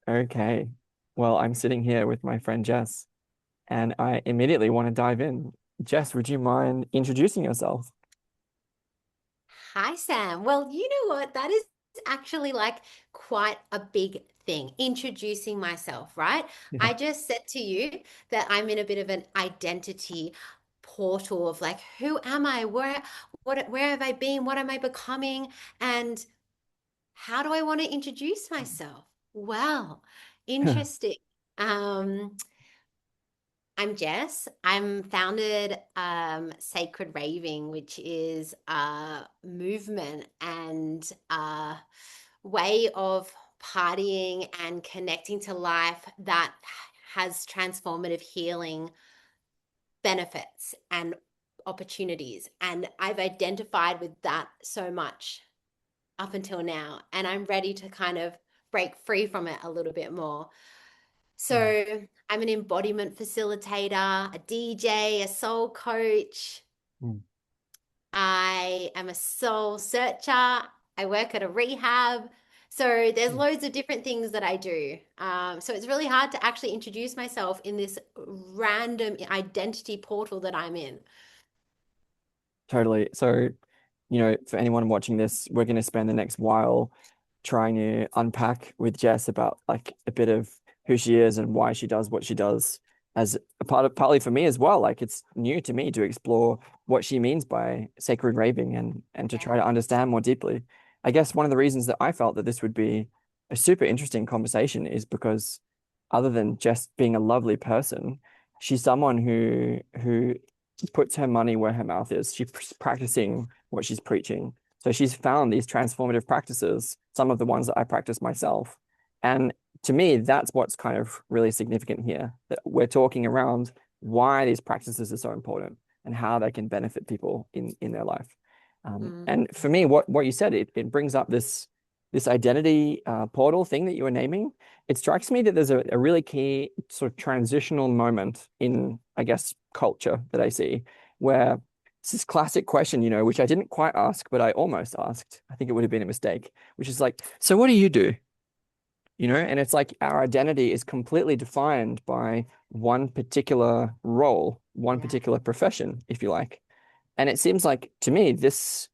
Okay. Well, I'm sitting here with my friend Jess, and I immediately want to dive in. Jess, would you mind introducing yourself? Hi, Sam. Well, you know what? That is actually like quite a big thing. Introducing myself, right? Yeah. I just said to you that I'm in a bit of an identity portal of like, who am I? Where have I been? What am I becoming? And how do I want to introduce myself? Well, interesting. Um, I'm Jess. I'm founded Sacred Raving, which is a movement and a way of partying and connecting to life that has transformative healing benefits and opportunities. And I've identified with that so much up until now. And I'm ready to kind of break free from it a little bit more. Mm, So I'm an embodiment facilitator, a DJ, a soul coach. mm, I am a soul searcher. I work at a rehab. So there's mm. loads of different things that I do. So it's really hard to actually introduce myself in this random identity portal that I'm in. Totally. So, for anyone watching this, we're going to spend the next while trying to unpack with Jess about like a bit of who she is and why she does what she does as a partly for me as well. Like it's new to me to explore what she means by sacred raving and to try Yeah. to understand more deeply. I guess one of the reasons that I felt that this would be a super interesting conversation is because other than just being a lovely person, she's someone who puts her money where her mouth is. She's practicing what she's preaching. So she's found these transformative practices, some of the ones that I practice myself. And to me, that's what's kind of really significant here, that we're talking around why these practices are so important and how they can benefit people in their life. Mm. And for me, what you said, it brings up this identity portal thing that you were naming. It strikes me that there's a really key sort of transitional moment in, I guess, culture that I see where it's this classic question, which I didn't quite ask, but I almost asked. I think it would have been a mistake, which is like, so what do you do? And it's like our identity is completely defined by one particular role, one Yeah. particular profession, if you like. And it seems like to me, this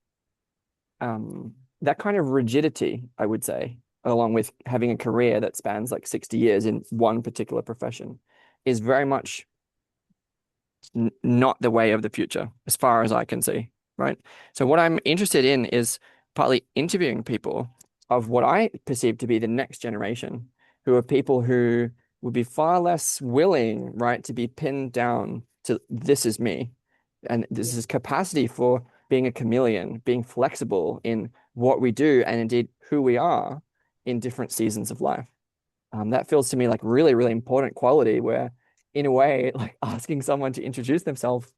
that kind of rigidity, I would say, along with having a career that spans like 60 years in one particular profession, is very much not the way of the future, as far as I can see, right? So what I'm interested in is partly interviewing people of what I perceive to be the next generation, who are people who would be far less willing, right, to be pinned down to this is me. And this Yeah. is capacity for being a chameleon, being flexible in what we do and indeed who we are in different seasons of life. That feels to me like really, really important quality where, in a way, like asking someone to introduce themselves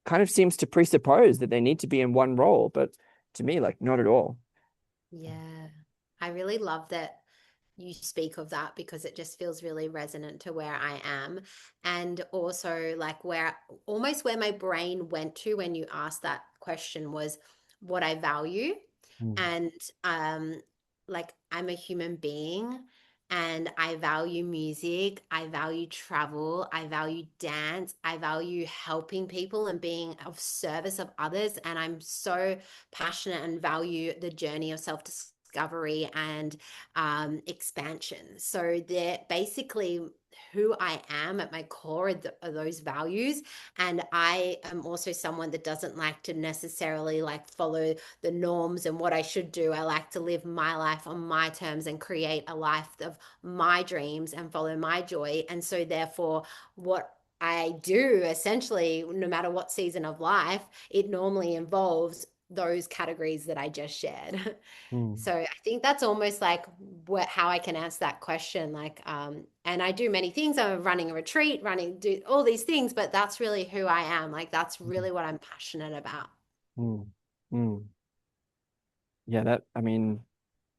kind of seems to presuppose that they need to be in one role, but to me, like not at all. Yeah. I really love that you speak of that because it just feels really resonant to where I am. And also, like, where almost where my brain went to when you asked that question was what I value. Mm, And, um, like, I'm a human being and I value music, I value travel, I value dance, I value helping people and being of service of others. And I'm so passionate and value the journey of self discovery and expansion. So they're basically who I am at my core are those values. And I am also someone that doesn't like to necessarily like follow the norms and what I should do. I like to live my life on my terms and create a life of my dreams and follow my joy. And so therefore, what I do essentially, no matter what season of life, it normally involves those categories that I just shared. mm, So I think that's almost like how I can answer that question. Like, and I do many things. I'm running a retreat, do all these things, but that's really who I am. Like, that's really what I'm passionate about. mm, mm. Yeah, I mean,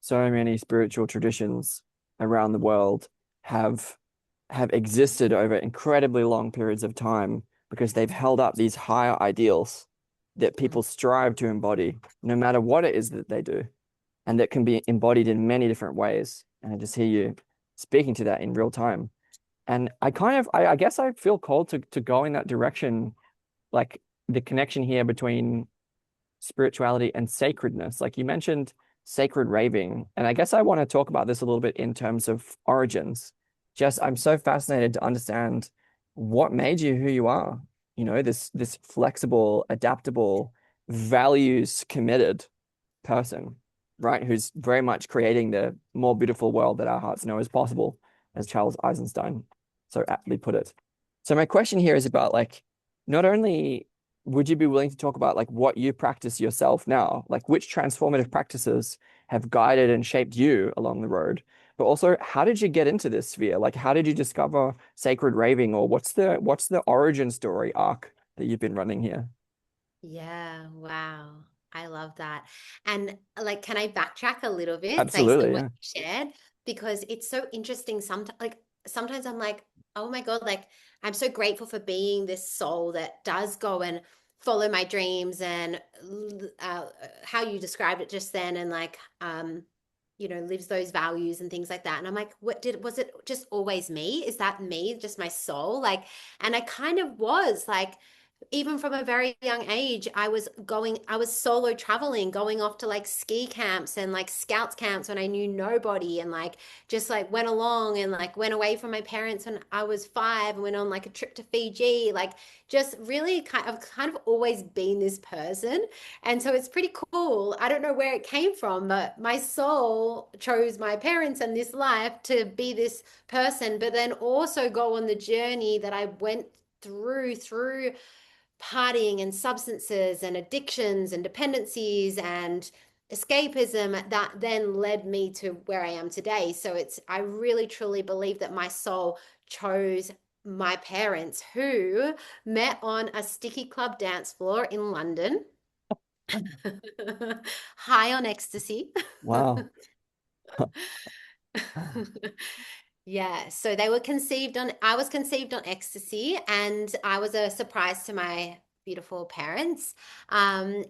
so many spiritual traditions around the world have have existed over incredibly long periods of time because they've held up these higher ideals that Mm. people strive to embody, no matter what it is that they do, and that can be embodied in many different ways. And I just hear you speaking to that in real time. And I guess I feel called to go in that direction, like the connection here between spirituality and sacredness. Like you mentioned sacred raving. And I guess I want to talk about this a little bit in terms of origins. Just I'm so fascinated to understand what made you who you are. You know, this flexible, adaptable, values committed person, right? Who's very much creating the more beautiful world that our hearts know is possible, as Charles Eisenstein so aptly put it. So my question here is about like, not only would you be willing to talk about like what you practice yourself now, like which transformative practices have guided and shaped you along the road, but also how did you get into this sphere? Like how did you discover sacred raving, or what's the origin story arc that you've been running here? Yeah, wow. I love that. And like, can I backtrack a little bit based on Absolutely, what yeah. you shared? Because it's so interesting. Sometimes I'm like, oh my God, like I'm so grateful for being this soul that does go and follow my dreams and how you described it just then, and like lives those values and things like that. And I'm like, was it just always me? Is that me, just my soul? Like, and I kind of was like, even from a very young age, I was solo traveling, going off to like ski camps and like scouts camps when I knew nobody, and like just like went along and like went away from my parents when I was 5 and went on like a trip to Fiji. Like just really I've kind of always been this person. And so it's pretty cool. I don't know where it came from, but my soul chose my parents and this life to be this person, but then also go on the journey that I went through partying and substances and addictions and dependencies and escapism that then led me to where I am today. So I really truly believe that my soul chose my parents, who met on a sticky club dance floor in London, high on ecstasy. Wow. Yeah, so I was conceived on ecstasy, and I was a surprise to my beautiful parents. And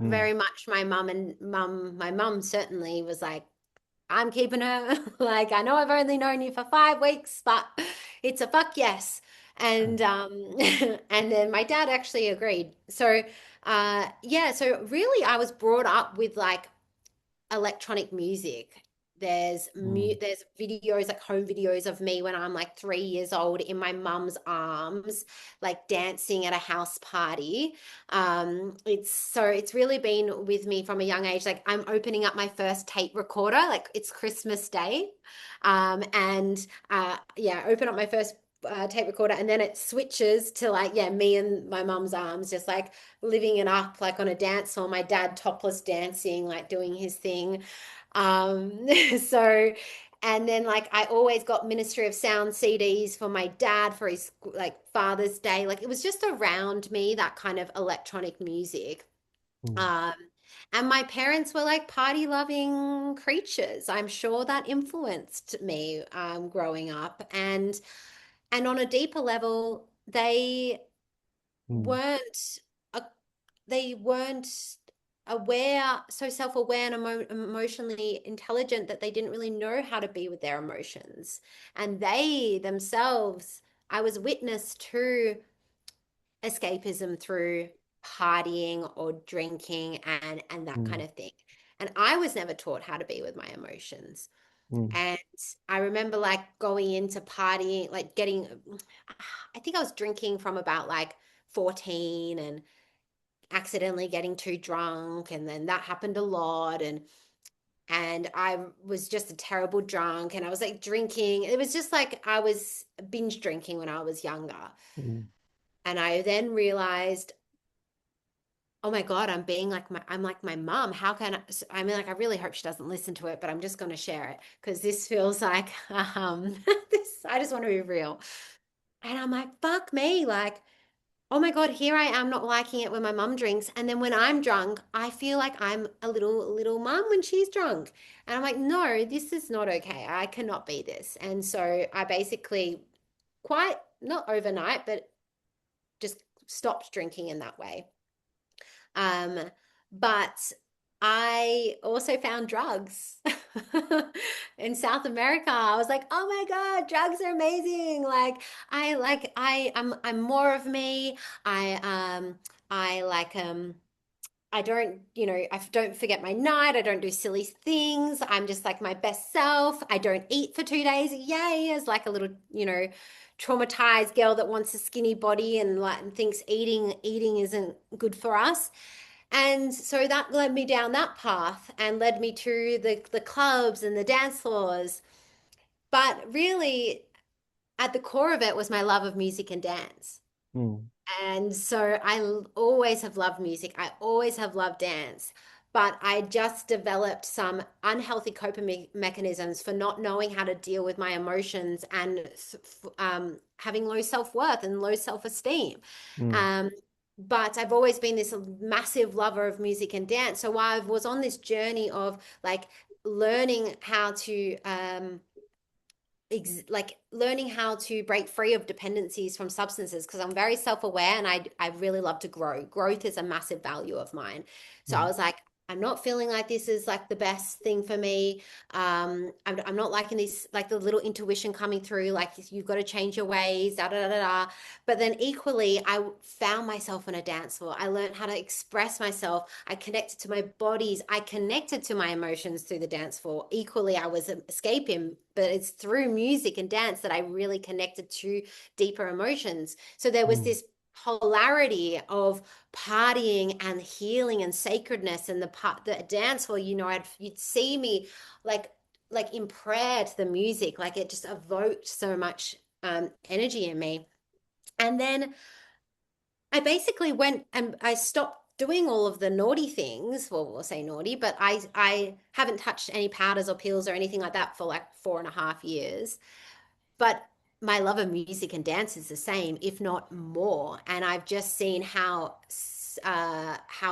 Mm, very much my mum certainly was like, I'm keeping her. Like, I know I've only known you for 5 weeks, but it's a fuck yes. And and then my dad actually agreed. So yeah, so really I was brought up with like electronic music. mm, There's videos, like home videos of me when I'm like 3 years old in my mum's arms, like dancing at a house party. It's really been with me from a young age. Like I'm opening up my first tape recorder, like it's Christmas Day. And yeah, open up my first tape recorder, and then it switches to like, yeah, me and my mum's arms, just like living it up, like on a dance floor, my dad topless dancing, like doing his thing. Um, so, and then like I always got Ministry of Sound CDs for my dad for his like Father's Day. Like it was just around me, that kind of electronic music. mm, Um, and my parents were like party loving creatures. I'm sure that influenced me growing up. And on a deeper level, mm, weren't a they weren't aware, so self-aware and emotionally intelligent, that they didn't really know how to be with their emotions. And they themselves, I was witness to escapism through partying or drinking and that kind mm, of thing. And I was never taught how to be with my emotions. mm, And I remember like going into partying, like I think I was drinking from about like 14 and accidentally getting too drunk, and then that happened a lot. And I was just a terrible drunk, and I was like drinking. It was just like I was binge drinking when I was younger. mm, And I then realized, oh my God, I'm like my mom. How can I mean, like, I really hope she doesn't listen to it, but I'm just going to share it because this feels like, I just want to be real. And I'm like, fuck me. Like, oh my God, here I am not liking it when my mum drinks. And then when I'm drunk, I feel like I'm a little mum when she's drunk. And I'm like, no, this is not okay. I cannot be this. And so I basically, quite not overnight, but just stopped drinking in that way. But I also found drugs. in South America. I was like, oh my God, drugs are amazing. I'm more of me. I like I don't, I don't forget my night. I don't do silly things. I'm just like my best self. I don't eat for 2 days. Yay, as like a little, traumatized girl that wants a skinny body and like and thinks eating isn't good for us. And so that led me down that path and led me to the clubs and the dance floors. But really, at the core of it was my love of music and dance. Mm, And so always have loved music. I always have loved dance. But I just developed some unhealthy coping mechanisms for not knowing how to deal with my emotions and having low self-worth and low self-esteem. mm, Um, but I've always been this massive lover of music and dance. So while I was on this journey of like learning how to like learning how to break free of dependencies from substances because I'm very self-aware and I really love to grow. Growth is a massive value of mine. So I mm, was like, I'm not feeling like this is like the best thing for me. I'm not liking this, like the little intuition coming through, like you've got to change your ways, da da da da. But then equally, I found myself on a dance floor. I learned how to express myself. I connected to my bodies. I connected to my emotions through the dance floor. Equally, I was escaping, but it's through music and dance that I really connected to deeper emotions. So there was mm, this polarity of partying and healing and sacredness and the dance floor. You'd see me like in prayer to the music, like it just evoked so much energy in me. And then I basically went and I stopped doing all of the naughty things. Well, we'll say naughty, but I haven't touched any powders or pills or anything like that for like 4.5 years. But my love of music and dance is the same, if not more. And I've just seen how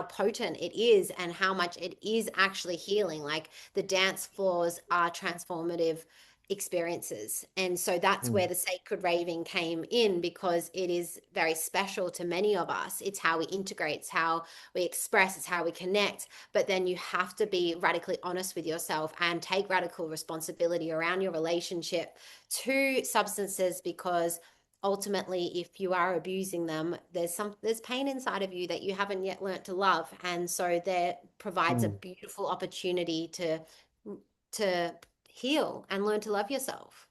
potent it is and how much it is actually healing. Like the dance floors are transformative experiences. And so that's mm, where the sacred raving came in because it is very special to many of us. It's how we integrate, it's how we express, it's how we connect. But then you have to be radically honest with yourself and take radical responsibility around your relationship to substances because ultimately if you are abusing them there's pain inside of you that you haven't yet learnt to love, and so there provides a mm. beautiful opportunity to heal and learn to love yourself.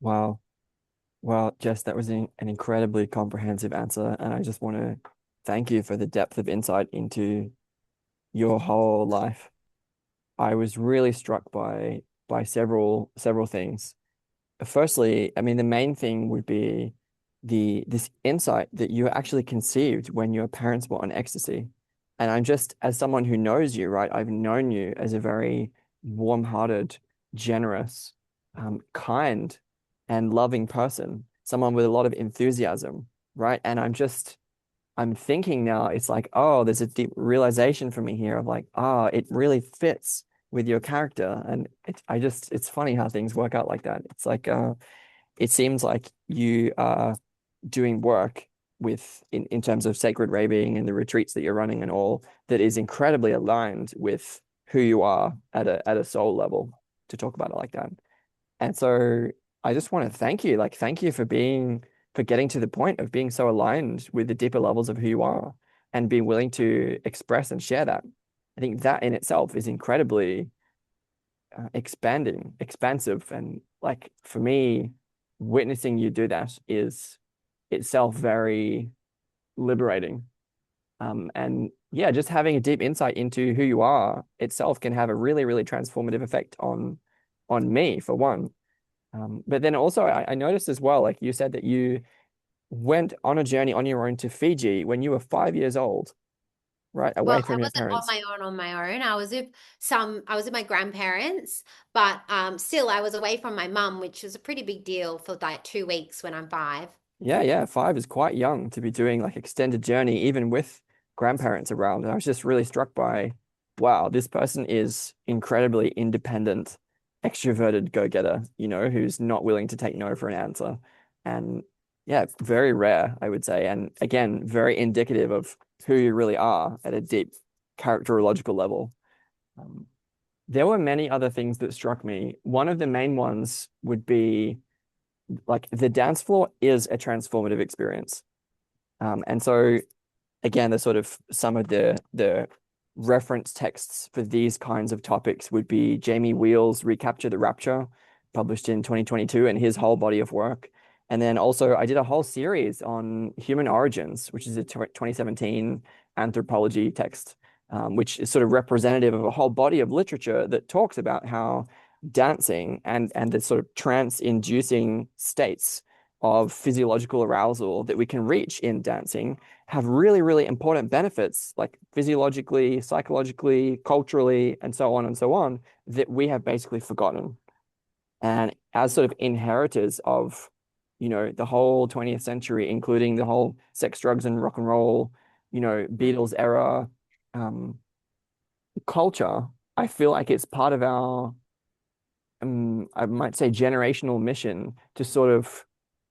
Wow. Well, Jess, that was an incredibly comprehensive answer, and I just want to thank you for the depth of insight into your whole life. I was really struck by several things. Firstly, I mean, the main thing would be this insight that you actually conceived when your parents were on ecstasy. And I'm just, as someone who knows you, right, I've known you as a very warm-hearted, generous, kind, and loving person, someone with a lot of enthusiasm, right? And I'm thinking now, it's like, oh, there's a deep realization for me here of like, ah, it really fits with your character. And it's funny how things work out like that. It's like, it seems like you are doing work in terms of sacred raving and the retreats that you're running and all that is incredibly aligned with who you are at a soul level, to talk about it like that. And so I just want to thank you, like, thank you for getting to the point of being so aligned with the deeper levels of who you are and being willing to express and share that. I think that in itself is incredibly expansive. And like for me, witnessing you do that is itself very liberating. And yeah, just having a deep insight into who you are itself can have a really, really transformative effect on me, for one. But then also, I noticed as well, like you said that you went on a journey on your own to Fiji when you were 5 years old, right? Well, Away I from your wasn't parents. on my own. I was with my grandparents, but still I was away from my mum, which was a pretty big deal for like 2 weeks when I'm five. Yeah, yeah. 5 is quite young to be doing like extended journey, even with grandparents around. And I was just really struck by, wow, this person is incredibly independent, extroverted go-getter, who's not willing to take no for an answer. And yeah, very rare, I would say. And again, very indicative of who you really are at a deep characterological level. Um, there were many other things that struck me. One of the main ones would be like the dance floor is a transformative experience. And so again, the sort of some of the reference texts for these kinds of topics would be Jamie Wheal's Recapture the Rapture, published in 2022, and his whole body of work. And then also I did a whole series on human origins, which is a 2017 anthropology text, which is sort of representative of a whole body of literature that talks about how dancing and the sort of trance-inducing states of physiological arousal that we can reach in dancing have really, really important benefits, like physiologically, psychologically, culturally, and so on, that we have basically forgotten. And as sort of inheritors of, the whole 20th century, including the whole sex, drugs, and rock and roll, Beatles era culture, I feel like it's part of our, I might say, generational mission to sort of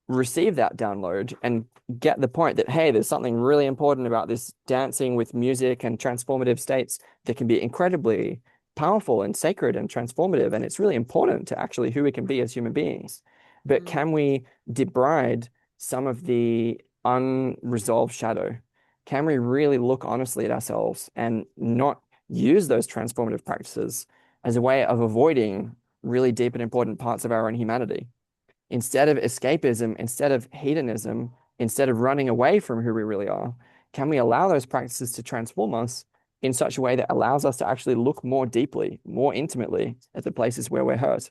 receive that download and get the point that, hey, there's something really important about this dancing with music and transformative states that can be incredibly powerful and sacred and transformative. And it's really important to actually who we can be as human beings. But Mm, can we debride some of the unresolved shadow? Can we really look honestly at ourselves and not use those transformative practices as a way of avoiding really deep and important parts of our own humanity? Instead of escapism, instead of hedonism, instead of running away from who we really are, can we allow those practices to transform us in such a way that allows us to actually look more deeply, more intimately at the places where we're hurt?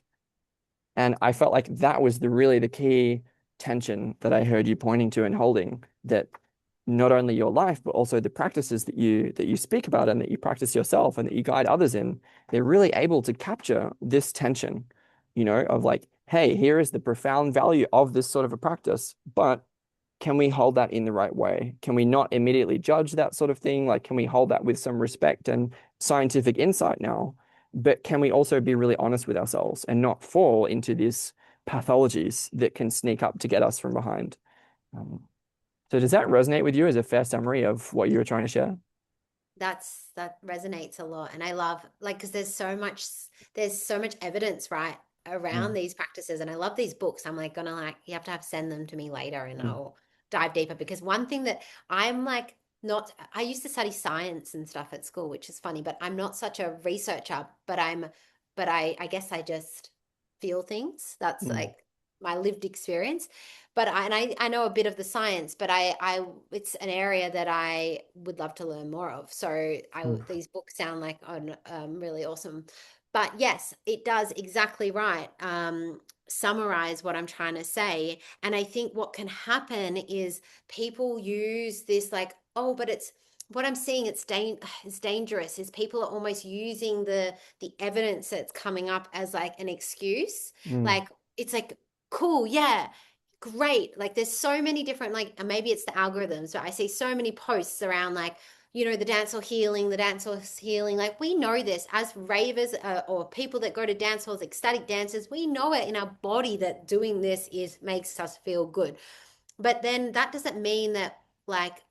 And I felt like that was the key tension that I heard you pointing to and holding, that not only your life, but also the practices that you speak about and that you practice yourself and that you guide others in, they're really able to capture this tension, of like, hey, here is the profound value of this sort of a practice, but can we hold that in the right way? Can we not immediately judge that sort of thing? Like, can we hold that with some respect and scientific insight now? But can we also be really honest with ourselves and not fall into these pathologies that can sneak up to get us from behind? Um, so does that resonate with you as a fair summary of what you were trying to share? that resonates a lot, and I love, like, because there's so much evidence, right, around Mm, these practices, and I love these books. I'm like gonna, like, you have to send them to me later, and mm, I'll dive deeper, because one thing that I'm like, not, I used to study science and stuff at school, which is funny, but I'm not such a researcher, but I guess I just feel things. That's mm, like my lived experience. But I know a bit of the science, but I it's an area that I would love to learn more of. So mm, these books sound like, really awesome. But yes, it does exactly right. Summarize what I'm trying to say. And I think what can happen is people use this like, oh, but it's what I'm seeing, it's dangerous, is people are almost using the evidence that's coming up as like an excuse. mm, Like, it's like, cool, yeah, great. Like, there's so many different, like, and maybe it's the algorithms, but I see so many posts around, like, the dance hall healing, the dance hall healing. Like, we know this as ravers, or people that go to dance halls, ecstatic dancers. We know it in our body that doing this is makes us feel good. But then that doesn't mean that, like,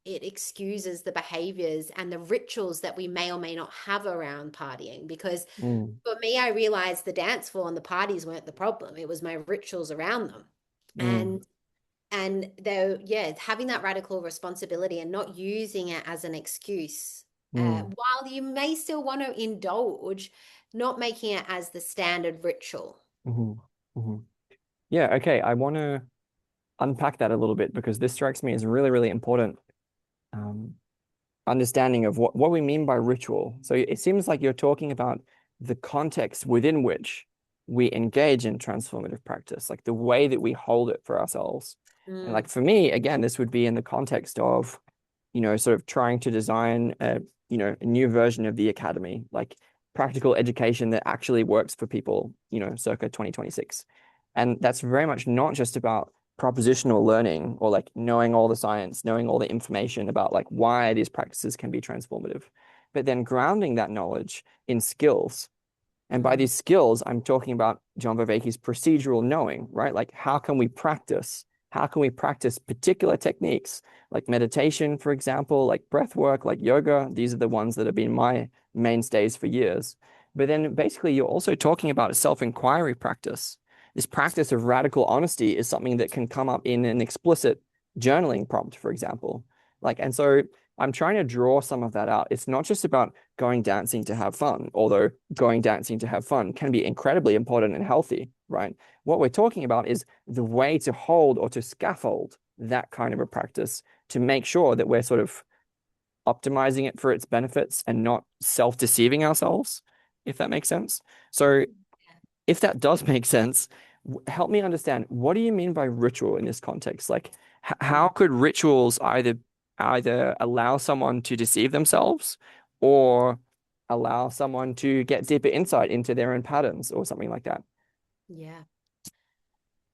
it excuses the behaviors and the rituals that we may or may not have around partying. Because mm, for me, I realized the dance floor and the parties weren't the problem. It was my rituals around them. mm, And though, yeah, having that radical responsibility and not using it as an excuse, mm, while you may still want to indulge, not making it as the standard ritual. mhm, mhm. Yeah, okay. I want to unpack that a little bit because this strikes me as really, really important. Um, Understanding of what we mean by ritual. So it seems like you're talking about the context within which we engage in transformative practice, like the way that we hold it for ourselves. And like Mm, for me, again, this would be in the context of, sort of trying to design a new version of the academy, like practical education that actually works for people, circa 2026. And that's very much not just about propositional learning or like knowing all the science, knowing all the information about like why these practices can be transformative, but then grounding that knowledge in skills. And by mm, these skills, I'm talking about John Vervaeke's procedural knowing, right? Like how can we practice? How can we practice particular techniques like meditation, for example, like breath work, like yoga? These are the ones that have been my mainstays for years. But then basically you're also talking about a self-inquiry practice. This practice of radical honesty is something that can come up in an explicit journaling prompt, for example. Like, and so I'm trying to draw some of that out. It's not just about going dancing to have fun, although going dancing to have fun can be incredibly important and healthy, right? What we're talking about is the way to hold or to scaffold that kind of a practice to make sure that we're sort of optimizing it for its benefits and not self-deceiving ourselves, if that makes sense. So if that does make sense, help me understand, what do you mean by ritual in this context? Like, how could rituals either allow someone to deceive themselves or allow someone to get deeper insight into their own patterns or something like that? Yeah.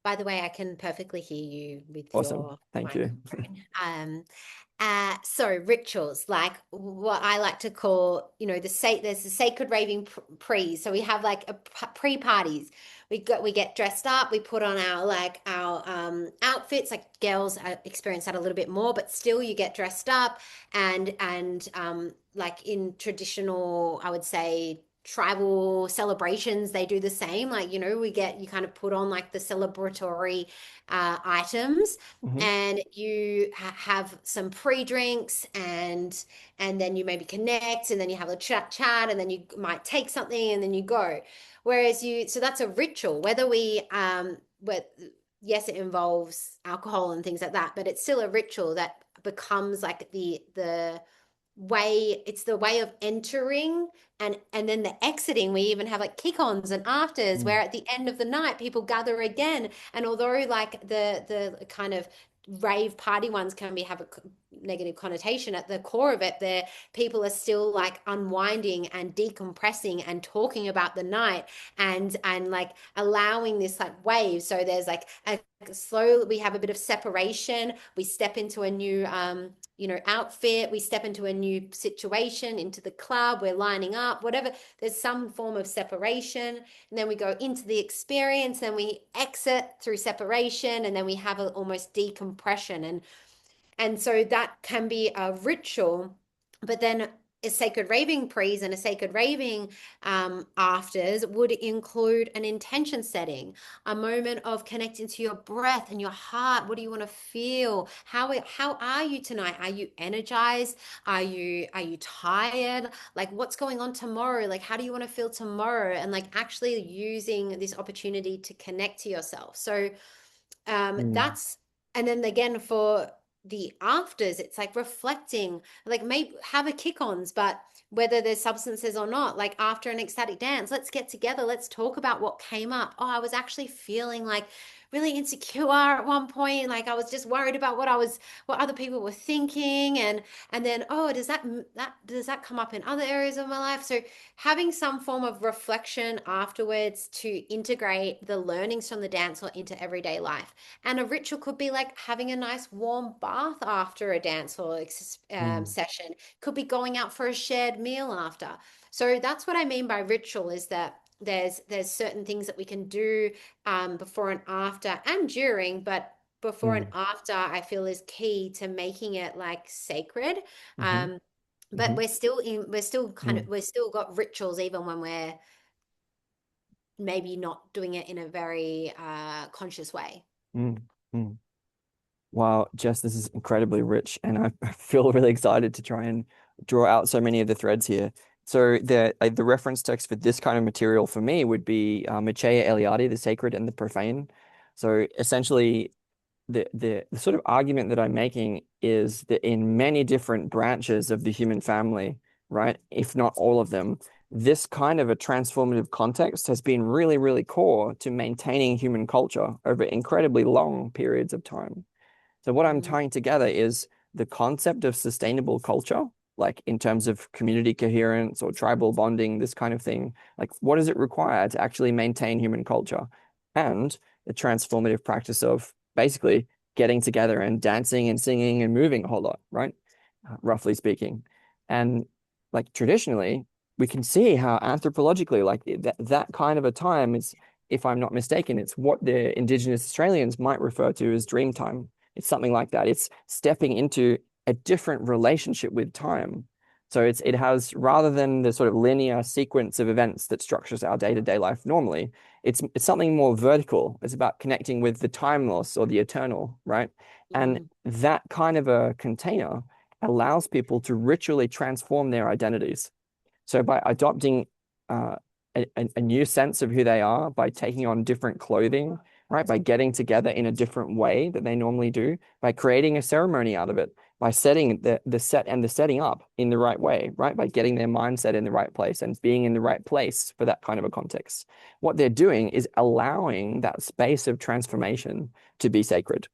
By the way, I can perfectly hear you with Awesome. your Thank you. microphone. So rituals, like what I like to call, there's the sacred raving pre. So we have like a pre-parties. We get dressed up, we put on our outfits. Like girls experience that a little bit more, but still you get dressed up and like in traditional, I would say tribal celebrations, they do the same. Like, you kind of put on like the celebratory items, Hmm. and you have some pre-drinks, and then you maybe connect, and then you have a chat, and then you might take something, and then you go. So that's a ritual, yes, it involves alcohol and things like that, but it's still a ritual that becomes like it's the way of entering, and then the exiting. We even have like kick-ons and afters, Mm. where at the end of the night people gather again. And although like the kind of rave party ones can have a negative connotation, at the core of it, there people are still like unwinding and decompressing and talking about the night, and like allowing this like wave. So there's like a slow, we have a bit of separation, we step into a new outfit, we step into a new situation, into the club, we're lining up, whatever. There's some form of separation, and then we go into the experience, then we exit through separation, and then we have a almost decompression. And so that can be a ritual. But then a sacred raving pre's and a sacred raving afters would include an intention setting, a moment of connecting to your breath and your heart. What do you want to feel? How are you tonight? Are you energized? Are you tired? Like, what's going on tomorrow? Like, how do you want to feel tomorrow? And like actually using this opportunity to connect to yourself. So Mm. that's and then again for the afters, it's like reflecting, like maybe have a kick-ons, but whether there's substances or not, like after an ecstatic dance, let's get together, let's talk about what came up. Oh, I was actually feeling like really insecure at one point, like I was just worried about what other people were thinking, and then, oh, does that come up in other areas of my life? So having some form of reflection afterwards to integrate the learnings from the dance or into everyday life. And a ritual could be like having a nice warm bath after a dance hall Mm. session, could be going out for a shared meal after. So that's what I mean by ritual, is that there's certain things that we can do before and after and during, but before and Mm. after I feel is key to making it like sacred. Hmm. um, but Hmm. we're still got rituals even when we're maybe not doing it in a very conscious way. Mm. Mm. Wow, Jess, this is incredibly rich, and I feel really excited to try and draw out so many of the threads here. So the reference text for this kind of material for me would be Mircea Eliade, The Sacred and the Profane. So essentially, the sort of argument that I'm making is that in many different branches of the human family, right, if not all of them, this kind of a transformative context has been really, really core to maintaining human culture over incredibly long periods of time. So what I'm Mm, tying together is the concept of sustainable culture, like in terms of community coherence or tribal bonding, this kind of thing. Like, what does it require to actually maintain human culture? And the transformative practice of basically getting together and dancing and singing and moving a whole lot, right? Roughly speaking. And like traditionally, we can see how anthropologically, like that kind of a time is, if I'm not mistaken, it's what the Indigenous Australians might refer to as dream time. It's something like that. It's stepping into a different relationship with time. So it has, rather than the sort of linear sequence of events that structures our day-to-day life normally, it's something more vertical. It's about connecting with the timeless or the eternal, right? And Mm, that kind of a container allows people to ritually transform their identities. So by adopting uh, a new sense of who they are, by taking on different clothing, right? By getting together in a different way that they normally do, by creating a ceremony out of it, by setting the set and the setting up in the right way, right? By getting their mindset in the right place and being in the right place for that kind of a context. What they're doing is allowing that space of transformation to be sacred.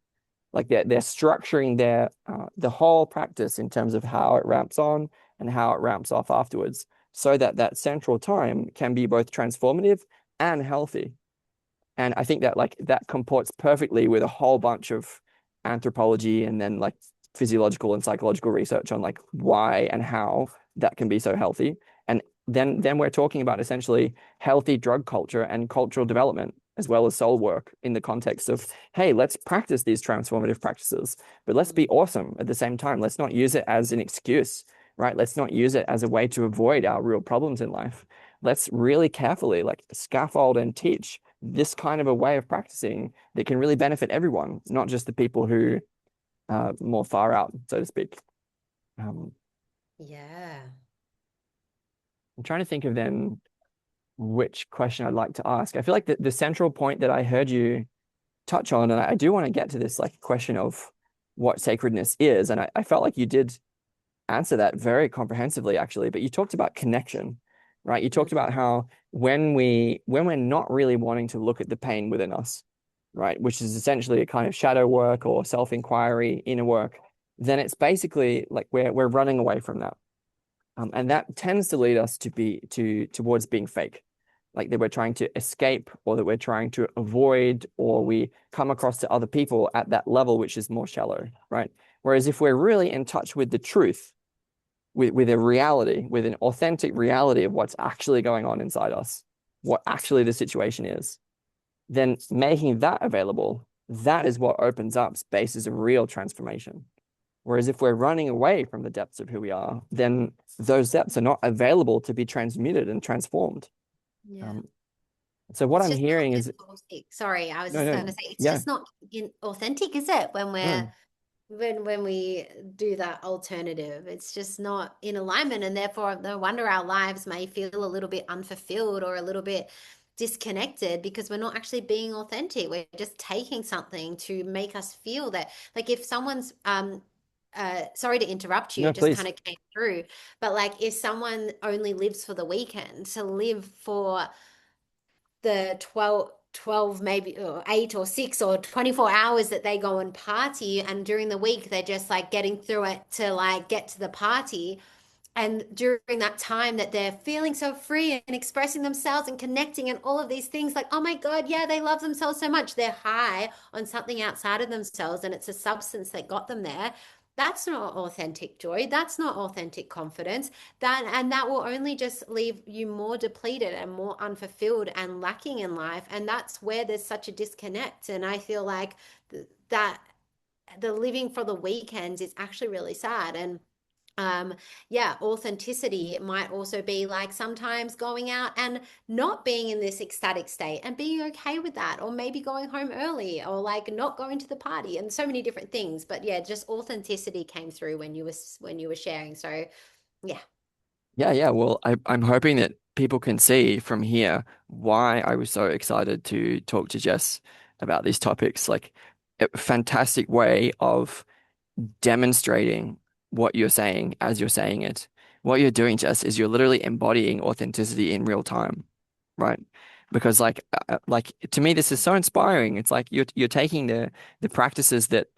Like they're structuring their the whole practice in terms of how it ramps on and how it ramps off afterwards, so that that central time can be both transformative and healthy. And I think that like that comports perfectly with a whole bunch of anthropology and then like physiological and psychological research on like why and how that can be so healthy. And then we're talking about essentially healthy drug culture and cultural development as well as soul work in the context of, hey, let's practice these transformative practices, but let's be mm. awesome at the same time. Let's not use it as an excuse, right? Let's not use it as a way to avoid our real problems in life. Let's really carefully like scaffold and teach this kind of a way of practicing that can really benefit everyone, not just the people who are more far out, so to speak. Um, Yeah. I'm trying to think of then which question I'd like to ask. I feel like the central point that I heard you touch on, and I do want to get to this like question of what sacredness is, and I felt like you did answer that very comprehensively, actually. But you talked about connection, right? You talked Mm, about how when we're not really wanting to look at the pain within us, right, which is essentially a kind of shadow work or self-inquiry, inner work, then it's basically like we're running away from that. And that tends to lead us to be towards being fake, like that we're trying to escape or that we're trying to avoid, or we come across to other people at that level, which is more shallow, right? Whereas if we're really in touch with the truth, with a reality, with an authentic reality of what's actually going on inside us, what actually the situation is, then making that available, that is what opens up spaces of real transformation. Whereas if we're running away from the depths of who we are, then those depths are not available to be transmuted and transformed. yeah. Um, so what It's I'm just not hearing is, authentic. Sorry, I was no, just no, going to say it's yeah, just not authentic, is it? no, When we do that alternative, it's just not in alignment, and therefore no wonder our lives may feel a little bit unfulfilled or a little bit disconnected because we're not actually being authentic. We're just taking something to make us feel that, like if someone's sorry to interrupt you, no, it just please. kind of came through, but like if someone only lives for the weekend, to live for the 12 maybe or 8 or 6 or 24 hours that they go and party, and during the week they're just like getting through it to like get to the party, and during that time that they're feeling so free and expressing themselves and connecting and all of these things, like, oh my God, yeah, they love themselves so much. They're high on something outside of themselves and it's a substance that got them there. That's not authentic joy. That's not authentic confidence. That will only just leave you more depleted and more unfulfilled and lacking in life. And that's where there's such a disconnect. And I feel like that the living for the weekends is actually really sad. And um yeah, authenticity might also be like sometimes going out and not being in this ecstatic state and being okay with that, or maybe going home early, or like not going to the party, and so many different things. But yeah, just authenticity came through when you were sharing. So yeah. Yeah, yeah. Well, I'm hoping that people can see from here why I was so excited to talk to Jess about these topics. Like, a fantastic way of demonstrating what you're saying as you're saying it. What you're doing, Jess, is you're literally embodying authenticity in real time, right? Because like to me, this is so inspiring. It's like you're taking the practices that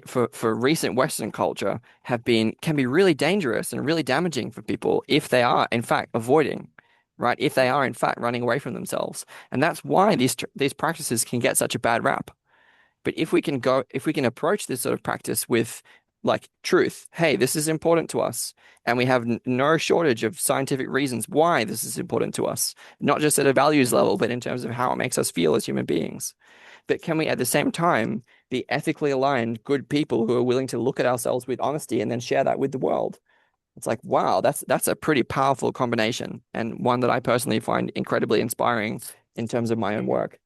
for recent Western culture have been can be really dangerous and really damaging for people if they are in fact avoiding, right? If they are in fact running away from themselves, and that's why these practices can get such a bad rap. But if we can approach this sort of practice with like truth, hey, this is important to us, and we have no shortage of scientific reasons why this is important to us, not just at a values level, but in terms of how it makes us feel as human beings. But can we at the same time be ethically aligned, good people who are willing to look at ourselves with honesty and then share that with the world? It's like, wow, that's a pretty powerful combination, and one that I personally find incredibly inspiring in terms of my own work.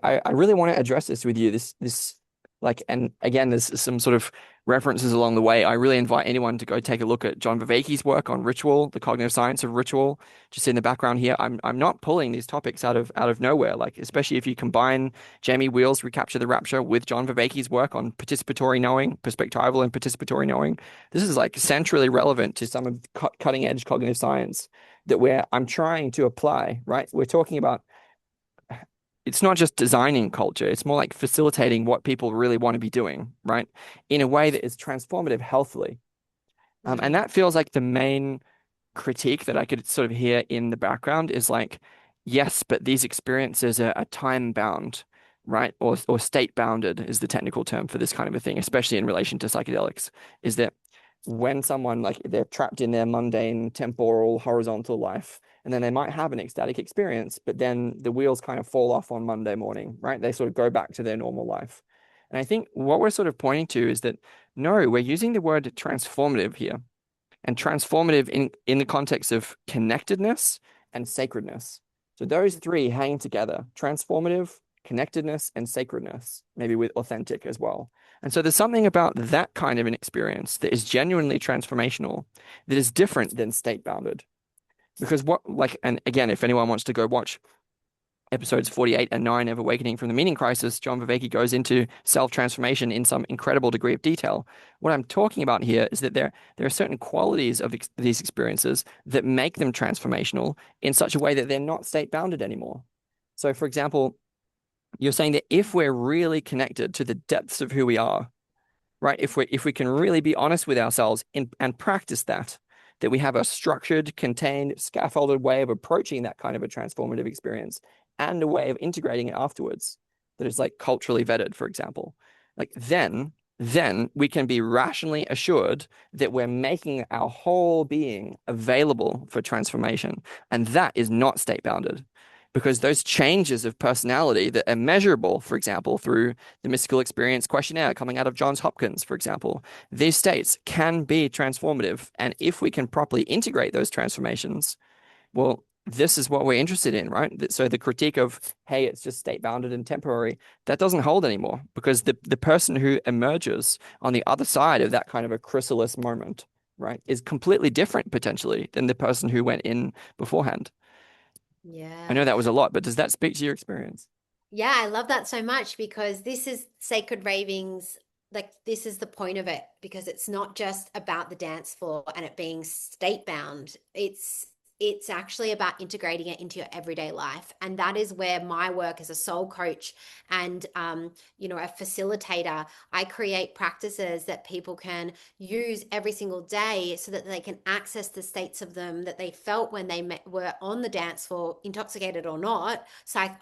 I really want to address this with you. This like, and again, there's some sort of references along the way. I really invite anyone to go take a look at John Vervaeke's work on ritual, the cognitive science of ritual. Just in the background here, I'm not pulling these topics out of nowhere. Like, especially if you combine Jamie Wheal's Recapture the Rapture with John Vervaeke's work on participatory knowing, perspectival and participatory knowing. This is like centrally relevant to some of cutting edge cognitive science that I'm trying to apply, right? We're talking about, it's not just designing culture, it's more like facilitating what people really want to be doing, right? In a way that is transformative healthily. And Mm. that feels like the main critique that I could sort of hear in the background is like, yes, but these experiences are time bound, right? Or state bounded is the technical term for this kind of a thing, especially in relation to psychedelics, is that when someone like they're trapped in their mundane temporal horizontal life, and then they might have an ecstatic experience, but then the wheels kind of fall off on Monday morning, right? They sort of go back to their normal life. And I think what we're sort of pointing to is that no, we're using the word transformative here, and transformative in the context of connectedness and sacredness. So those three hang together: transformative, connectedness, and sacredness, maybe with authentic as well. And so there's something about that kind of an experience that is genuinely transformational, that is different than state bounded. Because what, like, and again, if anyone wants to go watch episodes 48 and 9 of Awakening from the Meaning Crisis, John Vervaeke goes into self-transformation in some incredible degree of detail. What I'm talking about here is that there are certain qualities of these experiences that make them transformational in such a way that they're not state-bounded anymore. So, for example, you're saying that if we're really connected to the depths of who we are, right? If we can really be honest with ourselves and practice that we have a structured, contained, scaffolded way of approaching that kind of a transformative experience and a way of integrating it afterwards that is like culturally vetted, for example, like then we can be rationally assured that we're making our whole being available for transformation. And that is not state bounded because those changes of personality that are measurable, for example, through the mystical experience questionnaire coming out of Johns Hopkins, for example, these states can be transformative. And if we can properly integrate those transformations, well, this is what we're interested in, right? So the critique of, hey, it's just state bounded and temporary, that doesn't hold anymore because the person who emerges on the other side of that kind of a chrysalis moment, right, is completely different potentially than the person who went in beforehand. I Yeah. know that was a lot, but does that speak to your experience? Yeah, I love that so much because this is Sacred Ravings. Like, this is the point of it because it's not just about the dance floor and it being state bound. It's actually about integrating it into your everyday life. And that is where my work as a soul coach and a facilitator, I create practices that people can use every single day so that they can access the states of them that they felt when they were on the dance floor, intoxicated or not,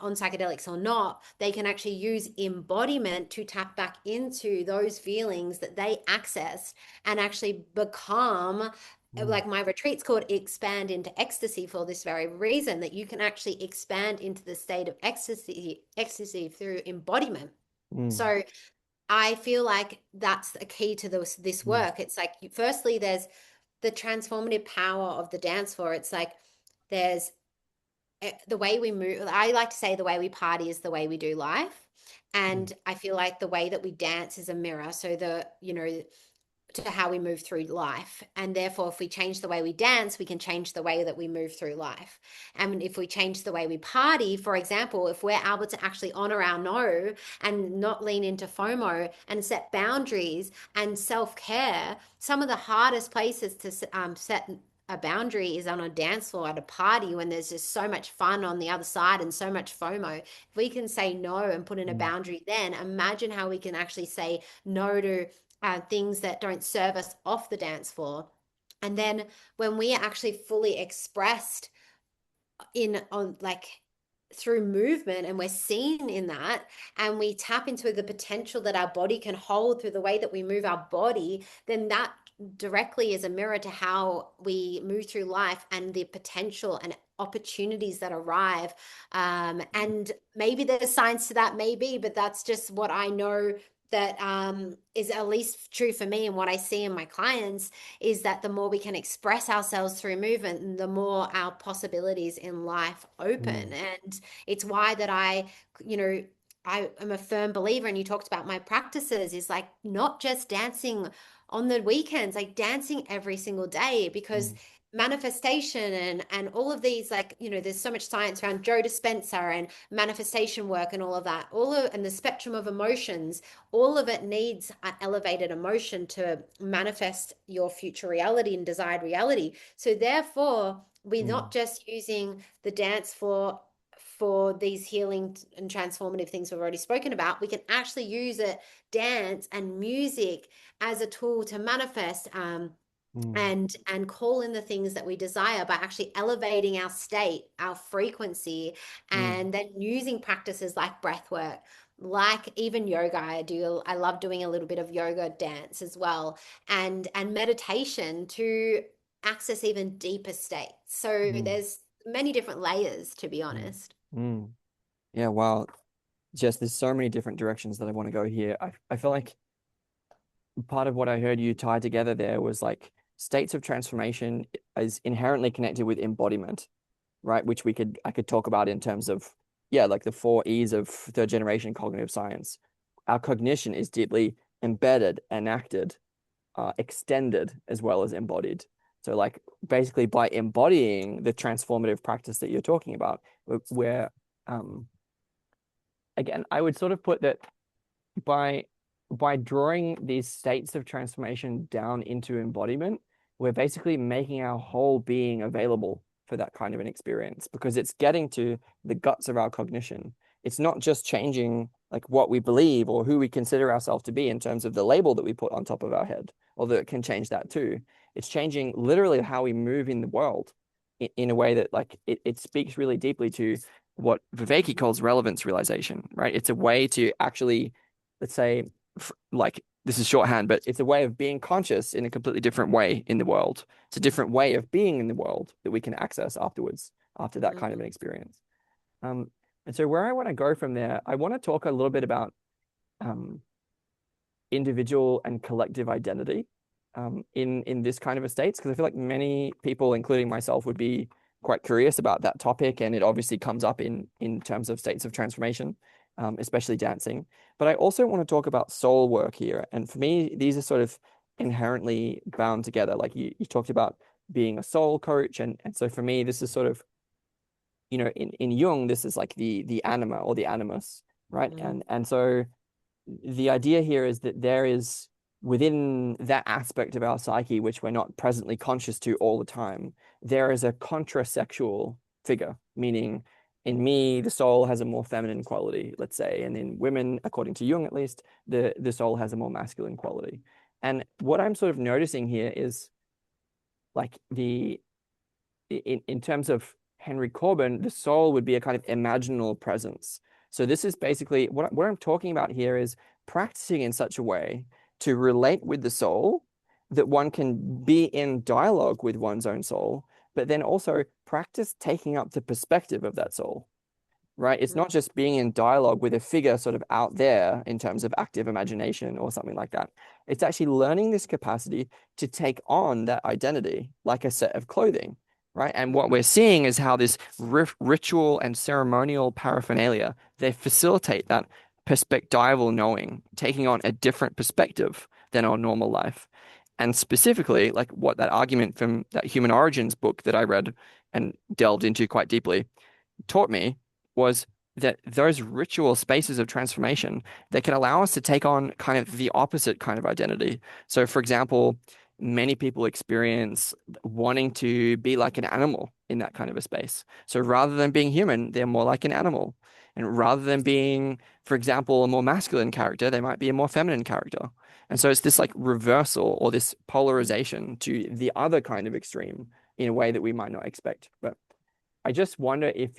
on psychedelics or not. They can actually use embodiment to tap back into those feelings that they accessed and actually become, Mm, like, my retreat's called Expand into Ecstasy for this very reason, that you can actually expand into the state of ecstasy through embodiment. mm, So I feel like that's a key to this mm, work. It's like, firstly, there's the transformative power of the dance floor. It's like there's the way we move. I like to say the way we party is the way we do life. mm, And I feel like the way that we dance is a mirror. So to how we move through life. And therefore, if we change the way we dance, we can change the way that we move through life. And if we change the way we party, for example, if we're able to actually honor our no and not lean into FOMO and set boundaries and self care, some of the hardest places to set a boundary is on a dance floor at a party when there's just so much fun on the other side and so much FOMO. If we can say no and put in a mm, boundary, then imagine how we can actually say no to things that don't serve us off the dance floor. And then when we are actually fully expressed in on like through movement and we're seen in that and we tap into the potential that our body can hold through the way that we move our body, then that directly is a mirror to how we move through life and the potential and opportunities that arrive. And maybe there's science to that, maybe, but that's just what I know that is at least true for me and what I see in my clients is that the more we can express ourselves through movement, the more our possibilities in life open. Mm, And it's why that you know, I am a firm believer, and you talked about my practices, is like not just dancing on the weekends, like dancing every single day, because mm, manifestation and all of these, like, there's so much science around Joe Dispenza and manifestation work and all of that, and the spectrum of emotions, all of it needs an elevated emotion to manifest your future reality and desired reality. So therefore, we're mm, not just using the dance for these healing and transformative things we've already spoken about. We can actually use it, dance and music, as a tool to manifest, mm, and call in the things that we desire by actually elevating our state, our frequency, mm, and then using practices like breath work, like even yoga. I love doing a little bit of yoga dance as well, and meditation to access even deeper states. So mm, there's many different layers, to be mm, honest. mm. Yeah, wow. Just there's so many different directions that I want to go here. I feel like part of what I heard you tie together there was like states of transformation is inherently connected with embodiment, right? Which I could talk about in terms of, yeah, like the four E's of third generation cognitive science. Our cognition is deeply embedded, enacted, extended, as well as embodied. So like basically by embodying the transformative practice that you're talking about, where again, I would sort of put that by drawing these states of transformation down into embodiment, we're basically making our whole being available for that kind of an experience because it's getting to the guts of our cognition. It's not just changing like what we believe or who we consider ourselves to be in terms of the label that we put on top of our head, although it can change that too. It's changing literally how we move in the world in a way that like it speaks really deeply to what Vervaeke calls relevance realization, right? It's a way to actually, let's say, like this is shorthand, but it's a way of being conscious in a completely different way in the world. It's a different way of being in the world that we can access afterwards, after that kind of an Mm, experience. Um, and so where I want to go from there, I want to talk a little bit about um, individual and collective identity in this kind of a states because I feel like many people, including myself, would be quite curious about that topic, and it obviously comes up in terms of states of transformation, especially dancing. But I also want to talk about soul work here, and for me, these are sort of inherently bound together. Like you talked about being a soul coach, and so for me, this is sort of in Jung, this is like the anima or the animus, right? mm, And so the idea here is that there is within that aspect of our psyche, which we're not presently conscious to all the time, there is a contrasexual figure, meaning in me, the soul has a more feminine quality, let's say, and in women, according to Jung at least, the soul has a more masculine quality. And what I'm sort of noticing here is like in terms of Henry Corbin, the soul would be a kind of imaginal presence. So this is basically what I'm talking about here is practicing in such a way to relate with the soul that one can be in dialogue with one's own soul, but then also practice taking up the perspective of that soul, right? It's mm, not just being in dialogue with a figure sort of out there in terms of active imagination or something like that. It's actually learning this capacity to take on that identity like a set of clothing, right? And what we're seeing is how this ritual and ceremonial paraphernalia, they facilitate that perspectival knowing, taking on a different perspective than our normal life. And specifically, like what that argument from that Human Origins book that I read and delved into quite deeply taught me was that those ritual spaces of transformation they can allow us to take on kind of the opposite kind of identity. So, for example, many people experience wanting to be like an animal in that kind of a space. So, rather than being human, they're more like an animal. And rather than being, for example, a more masculine character, they might be a more feminine character. And so it's this like reversal or this polarization to the other kind of extreme in a way that we might not expect. But I just wonder if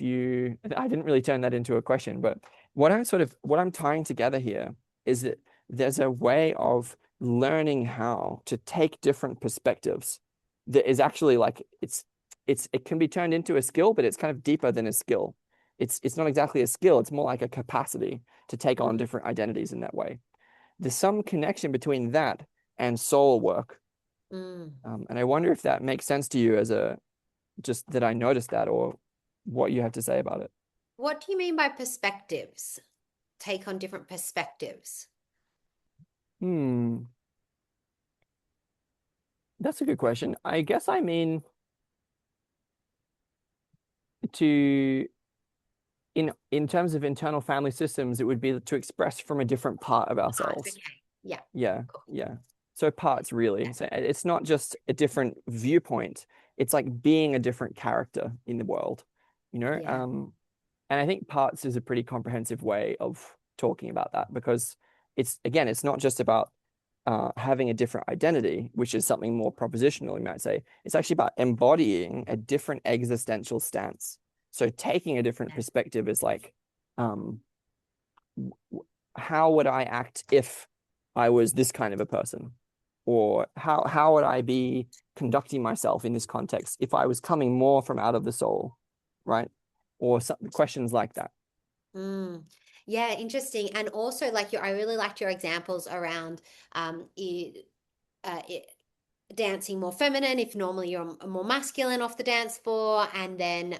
I didn't really turn that into a question, but what I'm tying together here is that there's a way of learning how to take different perspectives that is actually like it can be turned into a skill, but it's kind of deeper than a skill. It's not exactly a skill, it's more like a capacity to take on mm. different identities in that way. there's some connection between that and soul work. Mm. And I wonder if that makes sense to you as a just that I noticed that or what you have to say about it. What do you mean by perspectives? Take on different perspectives. Hmm, that's a good question. I guess I mean to in terms of internal family systems, it would be to express from a different part of ourselves. Okay. Yeah. Yeah, Cool. yeah. So parts really. So it's not just a different viewpoint. It's like being a different character in the world, you know? Yeah. And I think parts is a pretty comprehensive way of talking about that because it's again, it's not just about having a different identity, which is something more propositional, you might say. It's actually about embodying a different existential stance. So taking a different Yeah. perspective is like, um, how would I act if I was this kind of a person? Or how would I be conducting myself in this context if I was coming more from out of the soul, right? Or some questions like that. Mm. Yeah, interesting. And also, like I really liked your examples around it dancing more feminine if normally you're more masculine off the dance floor, and then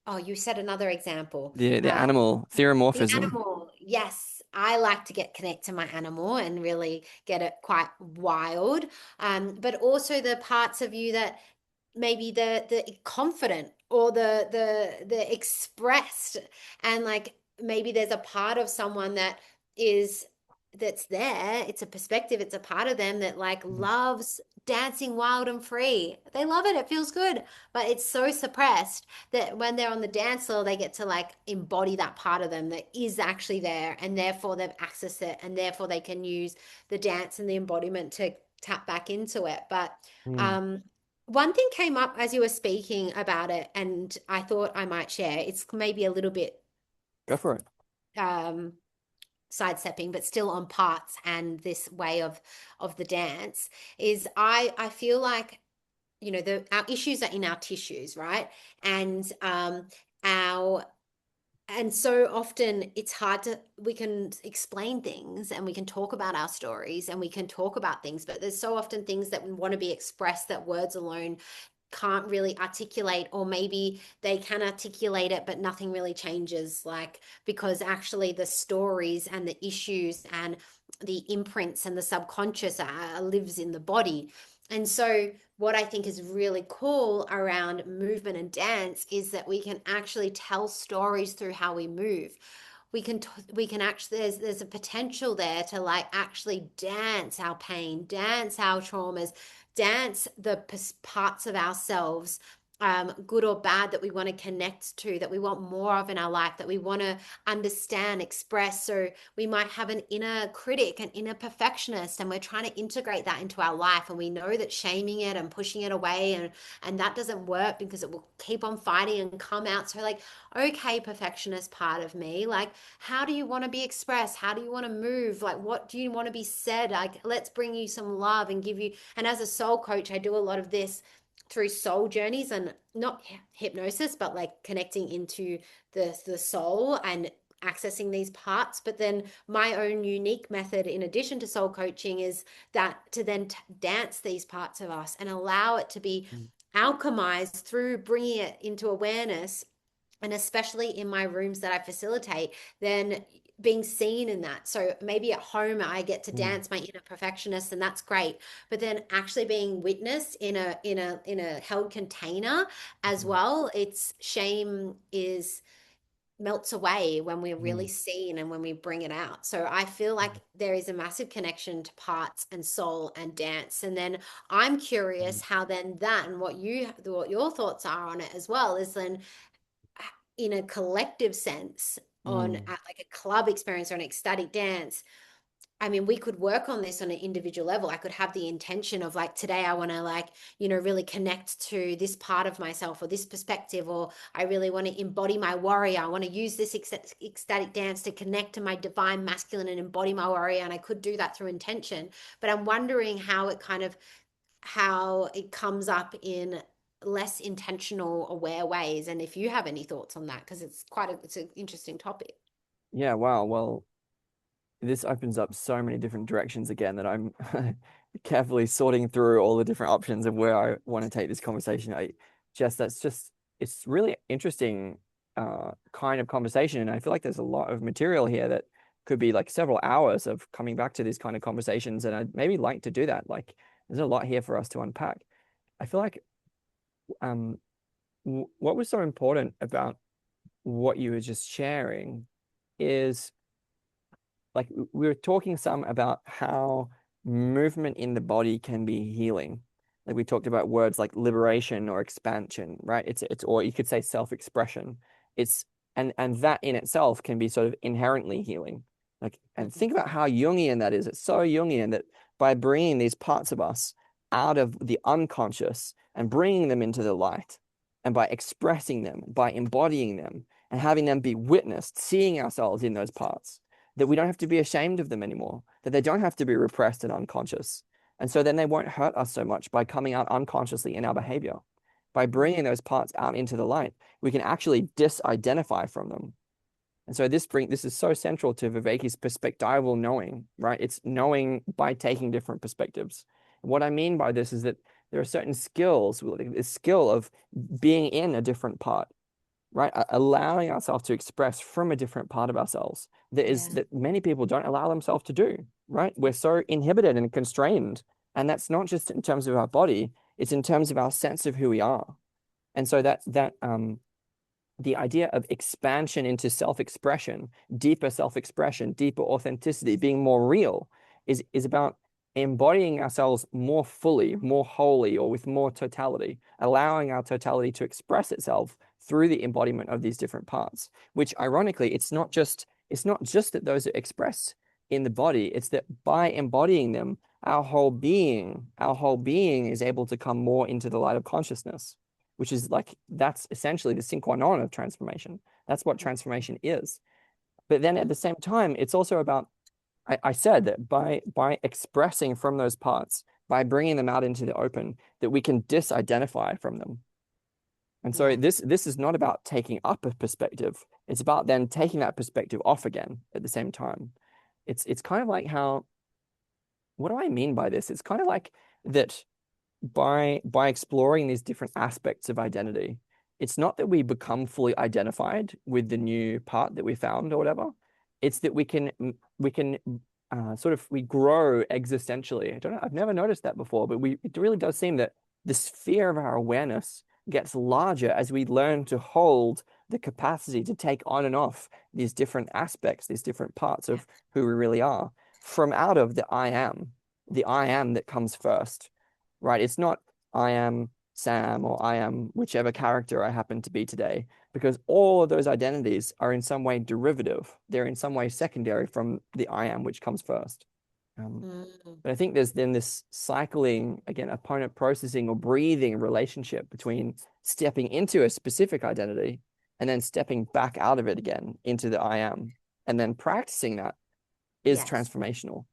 oh, you said another example. The Uh, animal the theoremorphism. animal, yes, I like to get connect to my animal and really get it quite wild. But also the parts of you that maybe the confident or the expressed, and like maybe there's a part of someone that is that's there, it's a perspective, it's a part of them that like loves dancing wild and free. They love it, it feels good, but it's so suppressed that when they're on the dance floor they get to like embody that part of them that is actually there, and therefore they've accessed it, and therefore they can use the dance and the embodiment to tap back into it. But Mm. um one thing came up as you were speaking about it, and I thought I might share. It's maybe a little bit Go for it. um, sidestepping, but still on parts and this way of the dance. Is I feel like the our issues are in our tissues, right? And our and so often it's hard to we can explain things and we can talk about our stories and we can talk about things, but there's so often things that want to be expressed that words alone can't really articulate, or maybe they can articulate it but nothing really changes, like because actually the stories and the issues and the imprints and the subconscious lives in the body. And so what I think is really cool around movement and dance is that we can actually tell stories through how we move. We can actually there's a potential there to like actually dance our pain, dance our traumas, dance the parts of ourselves, good or bad, that we want to connect to, that we want more of in our life, that we want to understand, express. So we might have an inner critic, an inner perfectionist, and we're trying to integrate that into our life. And we know that shaming it and pushing it away and that doesn't work because it will keep on fighting and come out. So like, okay, perfectionist part of me, like, how do you want to be expressed? How do you want to move? Like, what do you want to be said? Like, let's bring you some love and give you. And as a soul coach, I do a lot of this through soul journeys, and not hypnosis, but like connecting into the soul and accessing these parts. But then my own unique method in addition to soul coaching is that to then dance these parts of us and allow it to be Mm. alchemized through bringing it into awareness. And especially in my rooms that I facilitate, then being seen in that. So maybe at home I get to Mm. dance my inner perfectionist, and that's great. But then actually being witnessed in a held container as Mhm. well, it's shame is melts away when we're really Mm. seen and when we bring it out. So I feel like there is a massive connection to parts and soul and dance. And then I'm curious Mm. how then that and what your thoughts are on it as well is then in a collective sense on Mm. like a club experience or an ecstatic dance. I mean, we could work on this on an individual level. I could have the intention of like, today I want to like, really connect to this part of myself or this perspective, or I really want to embody my warrior. I want to use this ecstatic dance to connect to my divine masculine and embody my warrior. And I could do that through intention. But I'm wondering how it comes up in less intentional, aware ways. And if you have any thoughts on that, because it's an interesting topic. Yeah, wow. Well, this opens up so many different directions again that I'm carefully sorting through all the different options of where I want to take this conversation. That's just it's really interesting kind of conversation, and I feel like there's a lot of material here that could be like several hours of coming back to these kind of conversations, and I'd maybe like to do that. Like, there's a lot here for us to unpack. I feel like um, what was so important about what you were just sharing is like we were talking some about how movement in the body can be healing. Like we talked about words like liberation or expansion, right? It's or you could say self-expression. It's and that in itself can be sort of inherently healing. Like and Mhm. think about how Jungian that is. It's so Jungian that by bringing these parts of us out of the unconscious and bringing them into the light, and by expressing them, by embodying them, and having them be witnessed, seeing ourselves in those parts that we don't have to be ashamed of them anymore, that they don't have to be repressed and unconscious. And so then they won't hurt us so much by coming out unconsciously in our behavior. By Mm. bringing those parts out into the light, we can actually disidentify from them. And so this is so central to Vervaeke's perspectival knowing, right? It's knowing by taking different perspectives. What I mean by this is that there are certain skills, the skill of being in a different part, right? Allowing ourselves to express from a different part of ourselves Yeah. that many people don't allow themselves to do, right? We're so inhibited and constrained. And that's not just in terms of our body, it's in terms of our sense of who we are. And so that the idea of expansion into self-expression, deeper authenticity, being more real is about embodying ourselves more fully, more wholly, or with more totality, allowing our totality to express itself through the embodiment of these different parts, which ironically, it's not just that those are expressed in the body, it's that by embodying them, our whole being is able to come more into the light of consciousness, which is like that's essentially the sine qua non of transformation. That's what transformation is. But then at the same time, it's also about I said that by expressing from those parts, by bringing them out into the open, that we can disidentify from them. And so Yeah. this is not about taking up a perspective. It's about then taking that perspective off again at the same time. It's kind of like how what do I mean by this? It's kind of like that by exploring these different aspects of identity, it's not that we become fully identified with the new part that we found or whatever. It's that we can sort of we grow existentially. I don't know. I've never noticed that before, but we it really does seem that the sphere of our awareness gets larger as we learn to hold the capacity to take on and off these different aspects, these different parts of who we really are from out of the I am that comes first, right? It's not I am Sam or I am whichever character I happen to be today, because all of those identities are in some way derivative. They're in some way secondary from the I am, which comes first. Um, Mm. but I think there's then this cycling, again, opponent processing or breathing relationship between stepping into a specific identity and then stepping back out of it again into the I am. And then practicing that is Yes. transformational.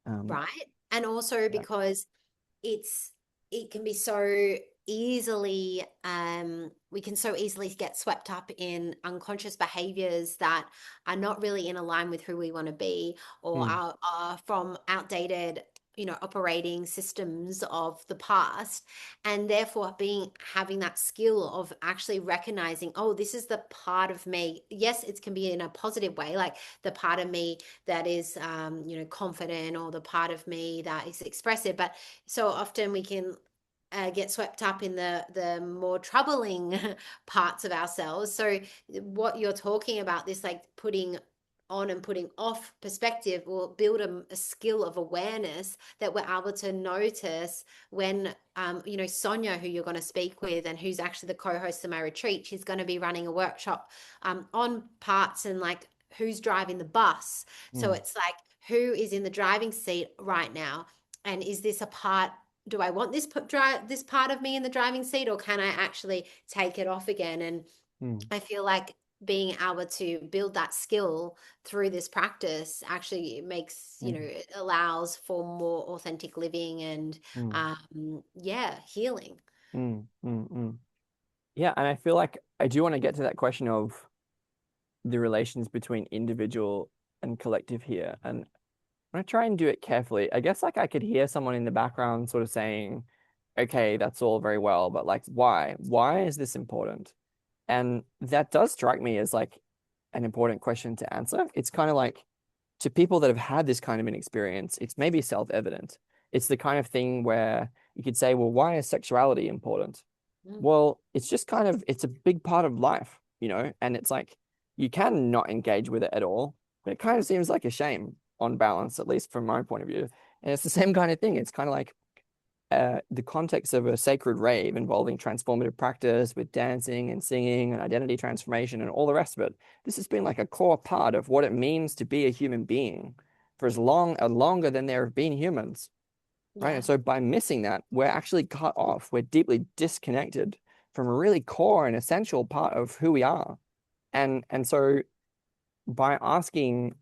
Um, Right. And also yeah. because it's it can be so easily we can so easily get swept up in unconscious behaviors that are not really in align with who we want to be, or Mm, are from outdated, operating systems of the past, and therefore being having that skill of actually recognizing, oh, this is the part of me. Yes, it can be in a positive way, like the part of me that is confident, or the part of me that is expressive. But so often we can get swept up in the more troubling parts of ourselves. So what you're talking about, this like putting on and putting off perspective, will build a skill of awareness that we're able to notice when Sonia, who you're going to speak with and who's actually the co-host of my retreat, she's going to be running a workshop on parts and like who's driving the bus. So mm, it's like, who is in the driving seat right now, and is this a part, do I want this part of me in the driving seat, or can I actually take it off again? And mm, I feel like being able to build that skill through this practice actually makes, mm, it allows for more authentic living and mm, yeah, healing. mm. Yeah, and I feel like I do want to get to that question of the relations between individual and collective here. And I'm gonna try and do it carefully. I guess like I could hear someone in the background sort of saying, okay, that's all very well, but like why? Why is this important? And that does strike me as like an important question to answer. It's kind of like to people that have had this kind of an experience, it's maybe self-evident. It's the kind of thing where you could say, well, why is sexuality important? Mm. Well, it's just kind of it's a big part of life, and it's like you can not engage with it at all, but it kind of seems like a shame on balance, at least from my point of view. And it's the same kind of thing. It's kind of like the context of a sacred rave involving transformative practice with dancing and singing and identity transformation and all the rest of it. This has been like a core part of what it means to be a human being for as long and longer than there have been humans, right? And Yeah. so by missing that, we're actually cut off. We're deeply disconnected from a really core and essential part of who we are. And so by asking,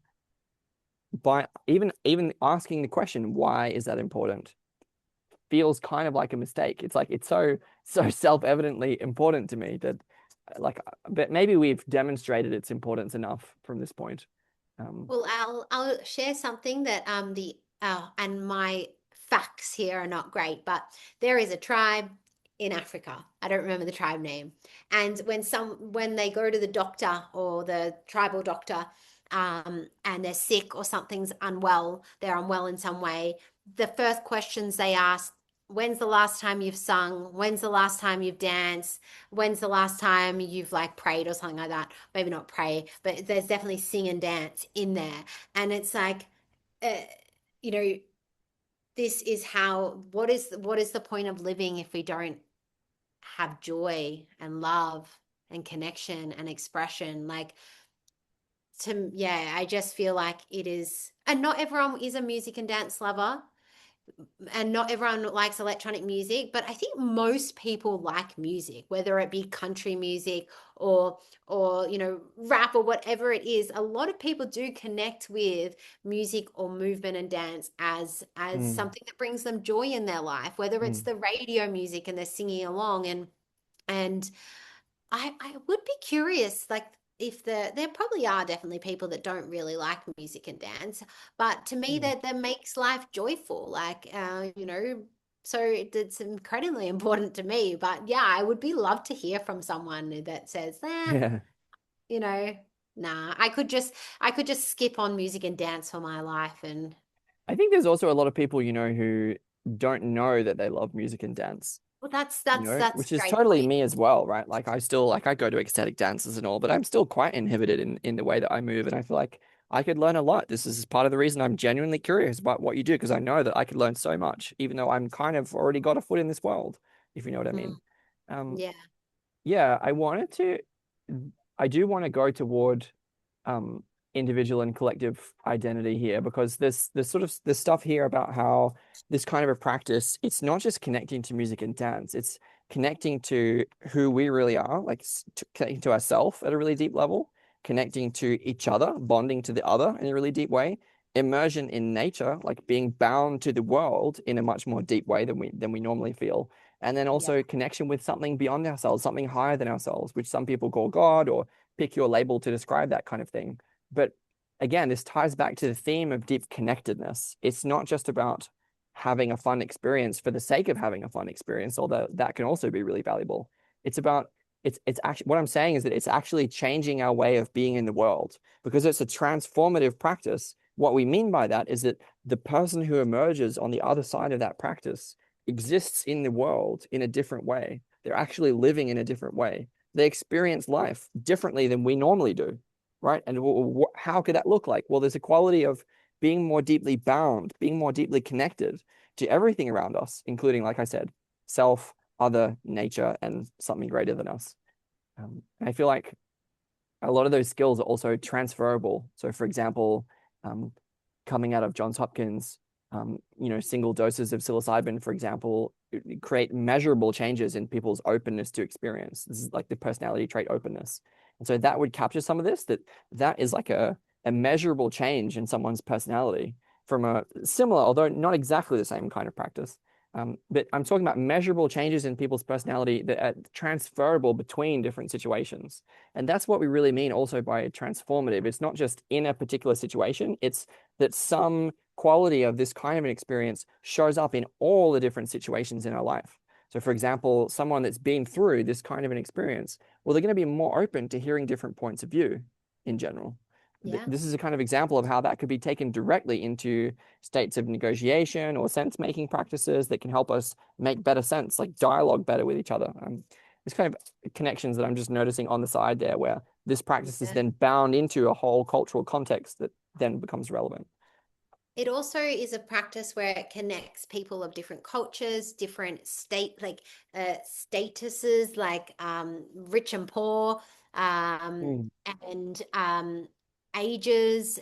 by even asking the question, why is that important? Feels kind of like a mistake. It's like it's so self-evidently important to me that like but maybe we've demonstrated its importance enough from this point. Um Well, I'll share something that the and my facts here are not great, but there is a tribe in Africa. I don't remember the tribe name. And when they go to the doctor or the tribal doctor, and they're sick or something's unwell, they're unwell in some way, the first questions they ask, when's the last time you've sung? When's the last time you've danced? When's the last time you've like prayed or something like that? Maybe not pray, but there's definitely sing and dance in there. And it's like, uh, you know, this is how, what is the point of living if we don't have joy and love and connection and expression? Like, yeah, I just feel like it is, and not everyone is a music and dance lover, and not everyone likes electronic music, but I think most people like music, whether it be country music or rap or whatever it is. A lot of people do connect with music or movement and dance as mm, something that brings them joy in their life, whether it's mm, the radio music and they're singing along. And I would be curious, like, if there probably are definitely people that don't really like music and dance, but to me mm. that makes life joyful, like, so it's incredibly important to me. But yeah, I would be love to hear from someone that says, Yeah, you know, nah, I could just skip on music and dance for my life. And I think there's also a lot of people who don't know that they love music and dance, well, that's which a is great totally point. me as well, right? Like I still like I go to ecstatic dances and all, but I'm still quite inhibited in the way that I move, and I feel like I could learn a lot. This is part of the reason I'm genuinely curious about what you do, because I know that I could learn so much, even though I'm kind of already got a foot in this world, if you know what I Mm, mean. Um, yeah, yeah, I do want to go toward um individual and collective identity here because there's sort of this stuff here about how this kind of a practice, it's not just connecting to music and dance, it's connecting to who we really are, like connecting to ourselves at a really deep level, connecting to each other, bonding to the other in a really deep way, immersion in nature, like being bound to the world in a much more deep way than we normally feel. And then yeah, also connection with something beyond ourselves, something higher than ourselves, which some people call God or pick your label to describe that kind of thing. But again, this ties back to the theme of deep connectedness. It's not just about having a fun experience for the sake of having a fun experience, although that can also be really valuable. It's about it's actually what I'm saying is that it's actually changing our way of being in the world because it's a transformative practice. What we mean by that is that the person who emerges on the other side of that practice exists in the world in a different way. They're actually living in a different way. They experience life differently than we normally do, right? And how could that look like? Well, there's a quality of being more deeply bound, being more deeply connected to everything around us, including, like I said, self, other, nature, and something greater than us. And I feel like a lot of those skills are also transferable. So, for example, um, coming out of Johns Hopkins, single doses of psilocybin, for example, create measurable changes in people's openness to experience. This is like the personality trait openness. And so that would capture some of this, that is like a measurable change in someone's personality from a similar, although not exactly the same kind of practice. But I'm talking about measurable changes in people's personality that are transferable between different situations. And that's what we really mean also by transformative. It's not just in a particular situation, it's that some quality of this kind of an experience shows up in all the different situations in our life. So, for example, someone that's been through this kind of an experience, well, they're going to be more open to hearing different points of view in general. Yeah. This is a kind of example of how that could be taken directly into states of negotiation or sense making practices that can help us make better sense, like dialogue better with each other. There's kind of connections that I'm just noticing on the side there where this practice is Yeah. then bound into a whole cultural context that then becomes relevant. It also is a practice where it connects people of different cultures, different statuses, like rich and poor, um, Mm, and ages.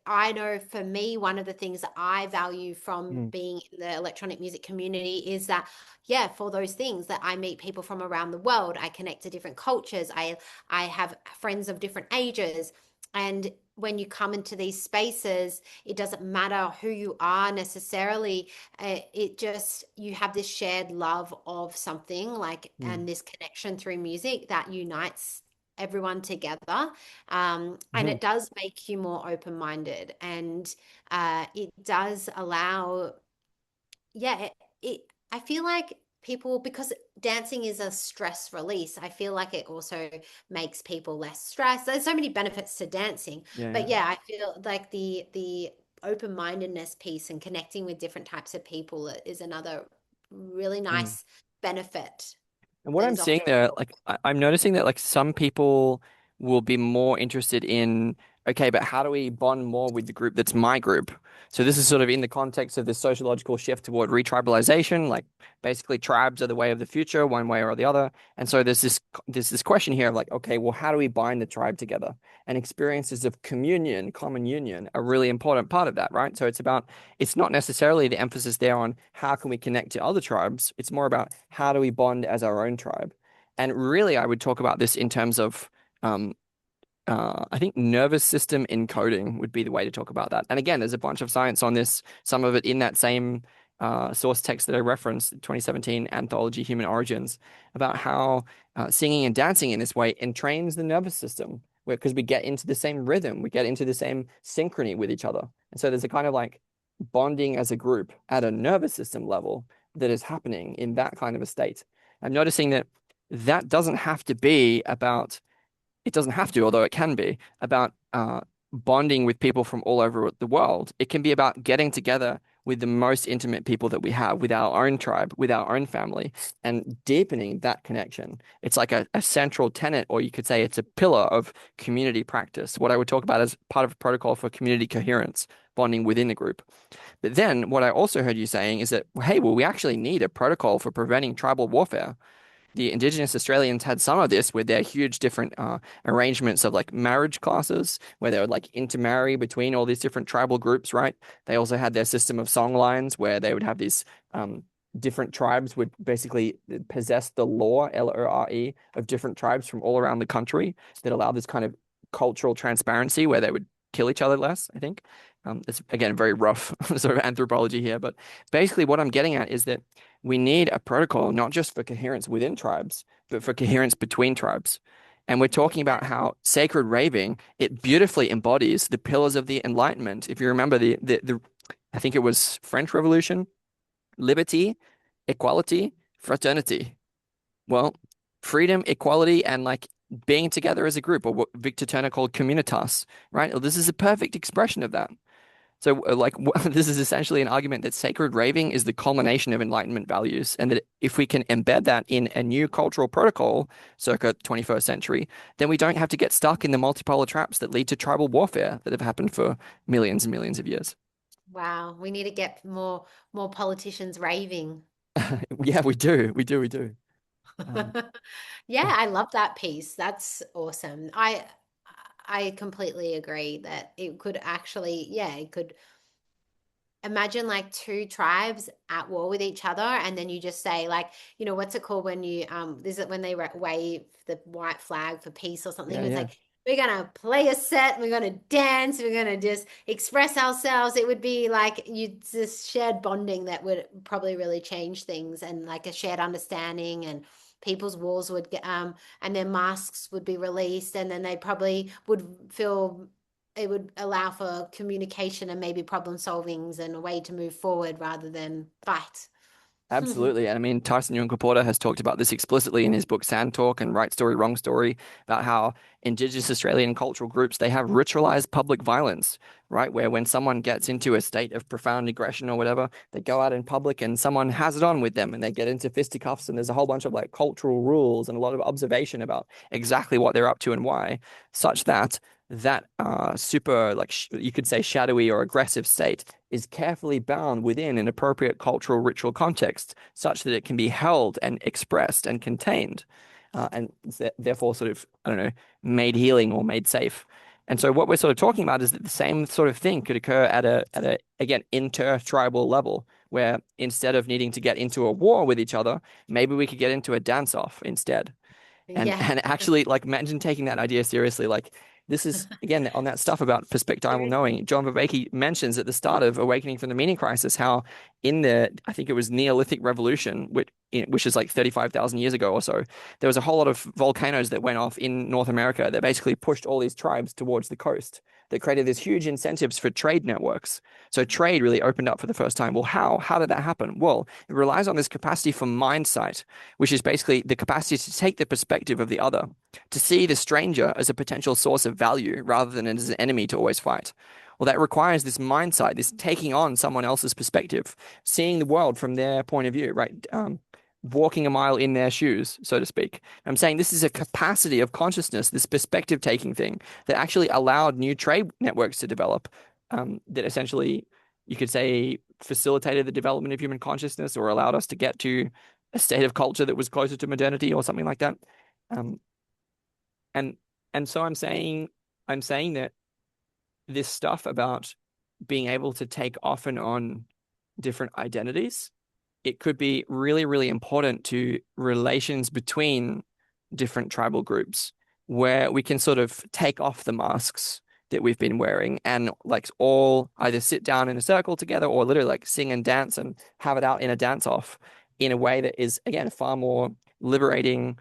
I know for me, one of the things that I value from mm, being in the electronic music community is that, yeah, for those things that I meet people from around the world, I connect to different cultures. I have friends of different ages, and when you come into these spaces, it doesn't matter who you are necessarily. It just, you have this shared love of something like, mm, and this connection through music that unites everyone together. And mhm, it does make you more open-minded, and it does allow, yeah, I feel like people, because dancing is a stress release, I feel like it also makes people less stressed. There's so many benefits to dancing, yeah, but yeah. yeah, I feel like the open-mindedness piece and connecting with different types of people is another really Mm. nice benefit And what that I'm is seeing often there, overlooked. like I'm noticing that like some people will be more interested in, okay, but how do we bond more with the group that's my group? So this is sort of in the context of this sociological shift toward retribalization, like basically tribes are the way of the future, one way or the other. And so there's this question here of like, okay, well, how do we bind the tribe together? And experiences of communion, common union, are a really important part of that, right? So it's not necessarily the emphasis there on how can we connect to other tribes. It's more about how do we bond as our own tribe. And really, I would talk about this in terms of, um, I think nervous system encoding would be the way to talk about that. And again, there's a bunch of science on this, some of it in that same source text that I referenced, 2017 anthology Human Origins, about how singing and dancing in this way entrains the nervous system, because we get into the same rhythm, we get into the same synchrony with each other. And so there's a kind of like bonding as a group at a nervous system level that is happening in that kind of a state. I'm noticing that that doesn't have to be about, it doesn't have to, although it can be, about bonding with people from all over the world. It can be about getting together with the most intimate people that we have, with our own tribe, with our own family, and deepening that connection. It's like a central tenet, or you could say it's a pillar of community practice, what I would talk about as part of a protocol for community coherence, bonding within the group. But then what I also heard you saying is that, hey, well, we actually need a protocol for preventing tribal warfare. The Indigenous Australians had some of this with their huge different arrangements of like marriage classes, where they would like intermarry between all these different tribal groups, right? They also had their system of song lines where they would have these different tribes would basically possess the lore, Lore, of different tribes from all around the country that allowed this kind of cultural transparency where they would kill each other less, I think. It's again very rough sort of anthropology here, but basically what I'm getting at is that we need a protocol not just for coherence within tribes, but for coherence between tribes. And we're talking Yeah. about how sacred raving, it beautifully embodies the pillars of the Enlightenment. If you remember the I think it was French Revolution, liberty, equality, fraternity. Well, freedom, equality, and like being together as a group, or what Victor Turner called communitas, right? Well, this is a perfect expression of that. So, this is essentially an argument that sacred raving is the culmination of Enlightenment values, and that if we can embed that in a new cultural protocol, circa 21st century, then we don't have to get stuck in the multipolar traps that lead to tribal warfare that have happened for millions and millions of years. Wow, we need to get more politicians raving. Yeah, we do, we do, we do. Um, Yeah, I love that piece. That's awesome. I completely agree that it could actually, yeah, it could imagine like two tribes at war with each other, and then you just say like, what's it called when you is it when they wave the white flag for peace or something? yeah, It's yeah, like we're gonna play a set, we're gonna dance, we're gonna just express ourselves. It would be like you this shared bonding that would probably really change things, and like a shared understanding, and people's walls would get and their masks would be released, and then they probably would feel it would allow for communication and maybe problem solvings and a way to move forward rather than fight. Absolutely. And I mean, Tyson Yunkaporta has talked about this explicitly in his book Sand Talk and Right Story, Wrong Story, about how Indigenous Australian cultural groups, they have ritualized public violence, right? Where when someone gets into a state of profound aggression or whatever, they go out in public and someone has it on with them and they get into fisticuffs and there's a whole bunch of like cultural rules and a lot of observation about exactly what they're up to and why, such that super like you could say shadowy or aggressive state is carefully bound within an appropriate cultural ritual context such that it can be held and expressed and contained, and therefore sort of, I don't know, made healing or made safe. And so what we're sort of talking about is that the same sort of thing could occur at a again inter-tribal level, where instead of needing to get into a war with each other, maybe we could get into a dance-off instead. And Yeah. and actually, like, imagine taking that idea seriously. Like, this is again on that stuff about perspectival knowing. Seriously. John Vervaeke mentions at the start of Awakening from the Meaning Crisis how in the, I think it was Neolithic Revolution, which is like 35,000 years ago or so, there was a whole lot of volcanoes that went off in North America that basically pushed all these tribes towards the coast. That created these huge incentives for trade networks. So trade really opened up for the first time. Well, how? How did that happen? Well, it relies on this capacity for mind sight, which is basically the capacity to take the perspective of the other, to see the stranger as a potential source of value rather than as an enemy to always fight. Well, that requires this mindset, this taking on someone else's perspective, seeing the world from their point of view, right? Walking a mile in their shoes, so to speak. I'm saying this is a capacity of consciousness, this perspective taking thing that actually allowed new trade networks to develop, that essentially you could say facilitated the development of human consciousness or allowed us to get to a state of culture that was closer to modernity or something like that. Um, and and so I'm saying that this stuff about being able to take off and on different identities, it could be really, really important to relations between different tribal groups where we can sort of take off the masks that we've been wearing and like all either sit down in a circle together or literally like sing and dance and have it out in a dance off in a way that is again far more liberating,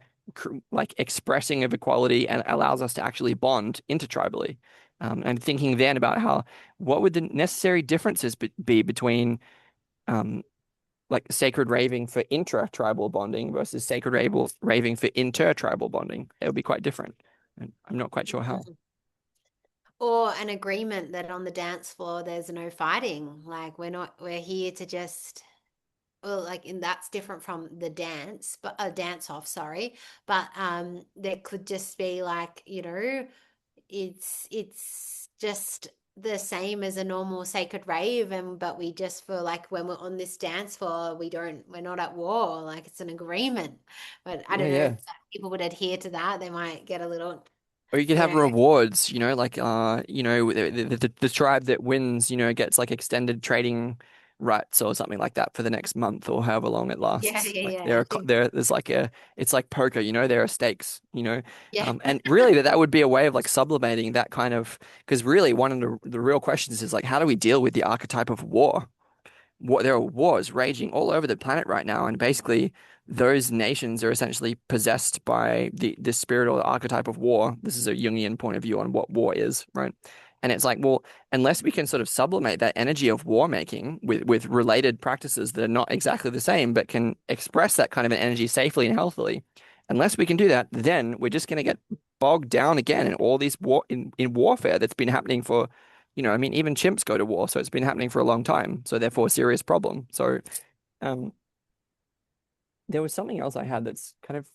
like expressing of equality and allows us to actually bond intertribally. And thinking then about how what would the necessary differences be between um, like sacred raving for intra-tribal bonding versus sacred raving for inter-tribal bonding. It would be quite different. And I'm not quite sure how. Or an agreement that on the dance floor there's no fighting. Like we're here to just well, like and that's different from the dance, but a dance off, sorry. But there could just be like, it's just the same as a normal sacred rave, and but we just feel like when we're on this dance floor we're not at war, like it's an agreement. But I Yeah, don't know if yeah. people would adhere to that, they might get a little, Or you could you have know. rewards, like the tribe that wins, gets like extended trading rights or something like that for the next month or however long it Yeah, lasts. yeah, Like yeah, I think there's like it's like poker, there are stakes, yeah. and really that would be a way of like sublimating that kind of, because really one of the real questions is like, how do we deal with the archetype of war? There are wars raging all over the planet right now, and basically those nations are essentially possessed by the spirit or the archetype of war. This is a Jungian point of view on what war is, right? And it's like, well, unless we can sort of sublimate that energy of war making with related practices that are not exactly the same, but can express that kind of an energy safely and healthily, unless we can do that, then we're just going to get bogged down again in all these in warfare that's been happening for I mean, even chimps go to war, so it's been happening for a long time. So therefore, a serious problem. So um, there was something else I had that's kind of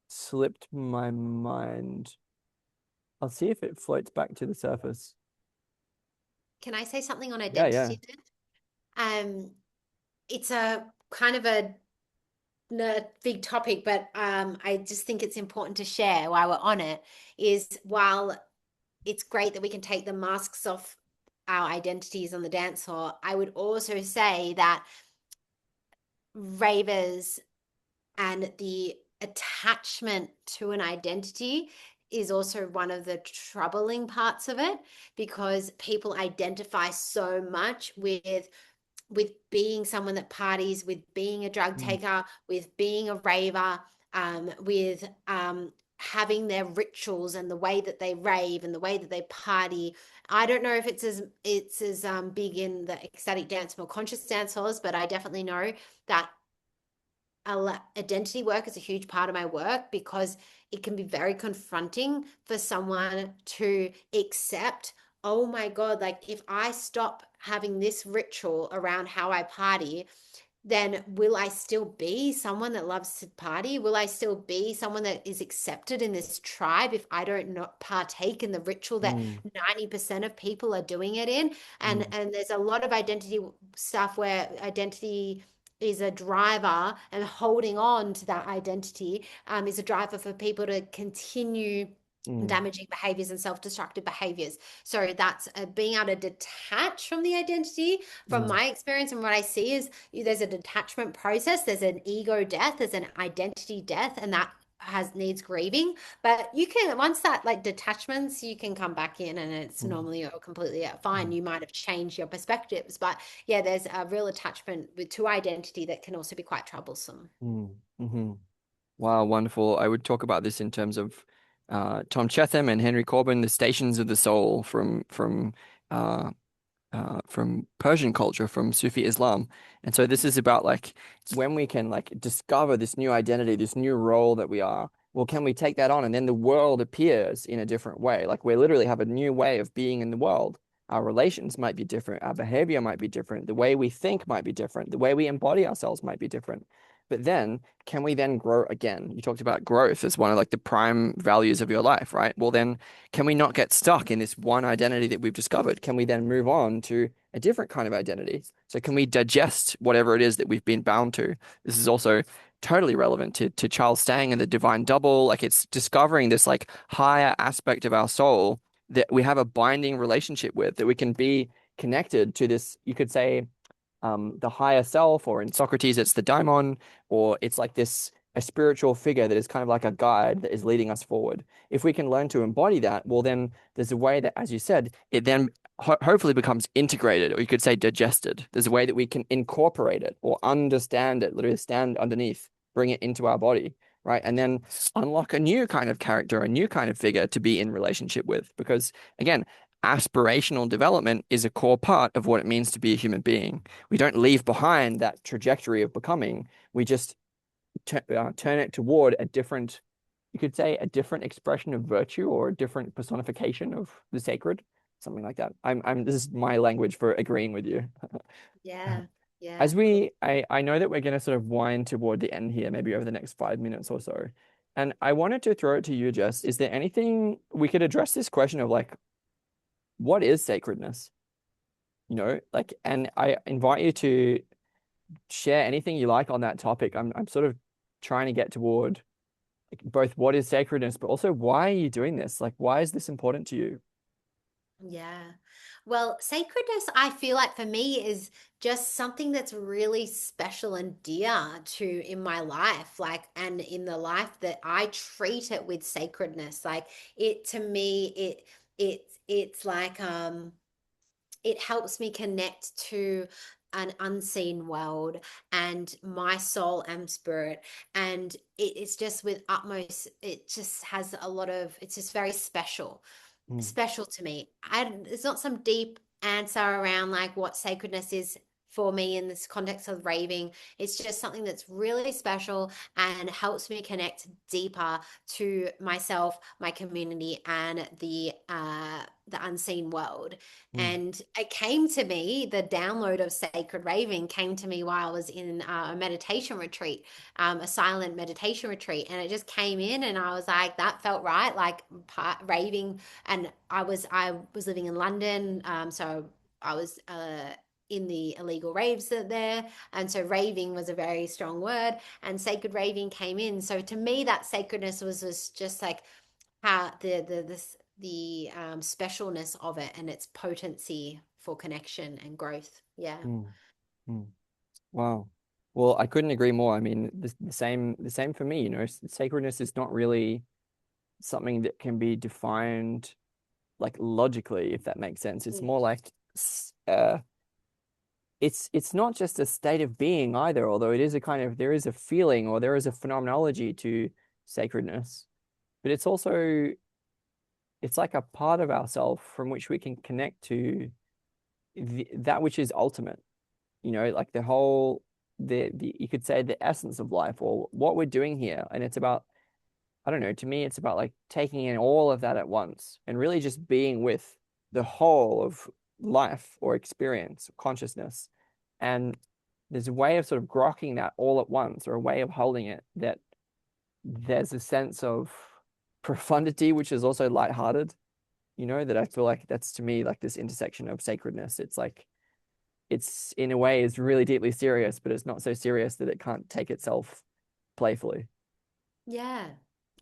slipped my mind. I'll see if it floats back to the surface. Can I say something on Yeah, yeah. identity then? It's a kind of a big topic, but I just think it's important to share while we're on it. Is while it's great that we can take the masks off our identities on the dance floor, I would also say that ravers and the attachment to an identity is also one of the troubling parts of it, because people identify so much with being someone that parties, with being a drug Mm, taker, with being a raver, with having their rituals and the way that they rave and the way that they party. I don't know if it's as big in the ecstatic dance, more conscious dance halls, but I definitely know that identity work is a huge part of my work, because it can be very confronting for someone to accept, oh my God, like if I stop having this ritual around how I party, then will I still be someone that loves to party? Will I still be someone that is accepted in this tribe if I don't not partake in the ritual that mm, 90% of people are doing it in? And mm, and there's a lot of identity stuff where identity is a driver, and holding on to that identity is a driver for people to continue mm, damaging behaviors and self-destructive behaviors. So that's being able to detach from the identity. From mm, my experience and what I see is there's a detachment process, there's an ego death, there's an identity death, and that has needs grieving. But you can, once that like detachments, you can come back in and it's mm, normally or completely fine. mm, You might have changed your perspectives, but yeah, there's a real attachment to identity that can also be quite troublesome. mm, mm. Wow, wonderful. I would talk about this in terms of Tom Chetham and Henry Corbin, the stations of the soul uh, from Persian culture, from Sufi Islam. And so this is about like when we can like discover this new identity, this new role that we are, well, can we take that on? And then the world appears in a different way. Like we literally have a new way of being in the world. Our relations might be different. Our behavior might be different. The way we think might be different. The way we embody ourselves might be different. But then, can we then grow again? You talked about growth as one of like the prime values of your life, right? Well, then can we not get stuck in this one identity that we've discovered? Can we then move on to a different kind of identity? So can we digest whatever it is that we've been bound to? This is also totally relevant to Charles Stang and the divine double. Like it's discovering this like higher aspect of our soul that we have a binding relationship with, that we can be connected to this, you could say, the higher self, or in Socrates, it's the daimon, or it's like this a spiritual figure that is kind of like a guide that is leading us forward. If we can learn to embody that, well, then there's a way that, as you said, it then hopefully becomes integrated, or you could say digested. There's a way that we can incorporate it or understand it, literally stand underneath, bring it into our body, right? And then unlock a new kind of character, a new kind of figure to be in relationship with. Because again, aspirational development is a core part of what it means to be a human being. We don't leave behind that trajectory of becoming. We just turn it toward a different, you could say, a different expression of virtue or a different personification of the sacred, something like that. This is my language for agreeing with you. Yeah, yeah, As cool. I know that we're going to sort of wind toward the end here, maybe over the next 5 minutes or so. And I wanted to throw it to you, Jess. Is there anything we could address this question of like, what is sacredness? Like, and I invite you to share anything you like on that topic. I'm sort of trying to get toward like, both what is sacredness, but also why are you doing this? Like, why is this important to you? Yeah. Well, sacredness, I feel like for me is just something that's really special and dear to in my life, like, and in the life that I treat it with sacredness. Like it to me, it's like it helps me connect to an unseen world and my soul and spirit, and it's just with utmost, it just has a lot of, it's just very Mm, special to me. It's not some deep answer around like what sacredness is for me in this context of raving. It's just something that's really special and helps me connect deeper to myself, my community, and the unseen world. mm, And it came to me, the download of sacred raving came to me while I was in a meditation retreat, a silent meditation retreat, and it just came in, and I was like, that felt right, like raving. And I was living in London, so I was in the illegal raves there, and so raving was a very strong word, and sacred raving came in. So to me, that sacredness was just like how the specialness of it and its potency for connection and growth. Yeah. mm, mm. Wow. Well, I couldn't agree more. I mean, the same for me, sacredness is not really. something that can be defined like logically, if that makes sense. It's Mm. more like it's not just a state of being either, although it is a kind of there is a feeling or there is a phenomenology to sacredness, but it's also it's like a part of ourself from which we can connect to that which is ultimate, like the whole the you could say the essence of life or what we're doing here. And it's about, I don't know, to me it's about like taking in all of that at once and really just being with the whole of life or experience, consciousness. And there's a way of sort of grokking that all at once, or a way of holding it that there's a sense of profundity which is also lighthearted, that I feel like that's to me like this intersection of sacredness. It's like it's in a way is really deeply serious, but it's not so serious that it can't take itself playfully. Yeah.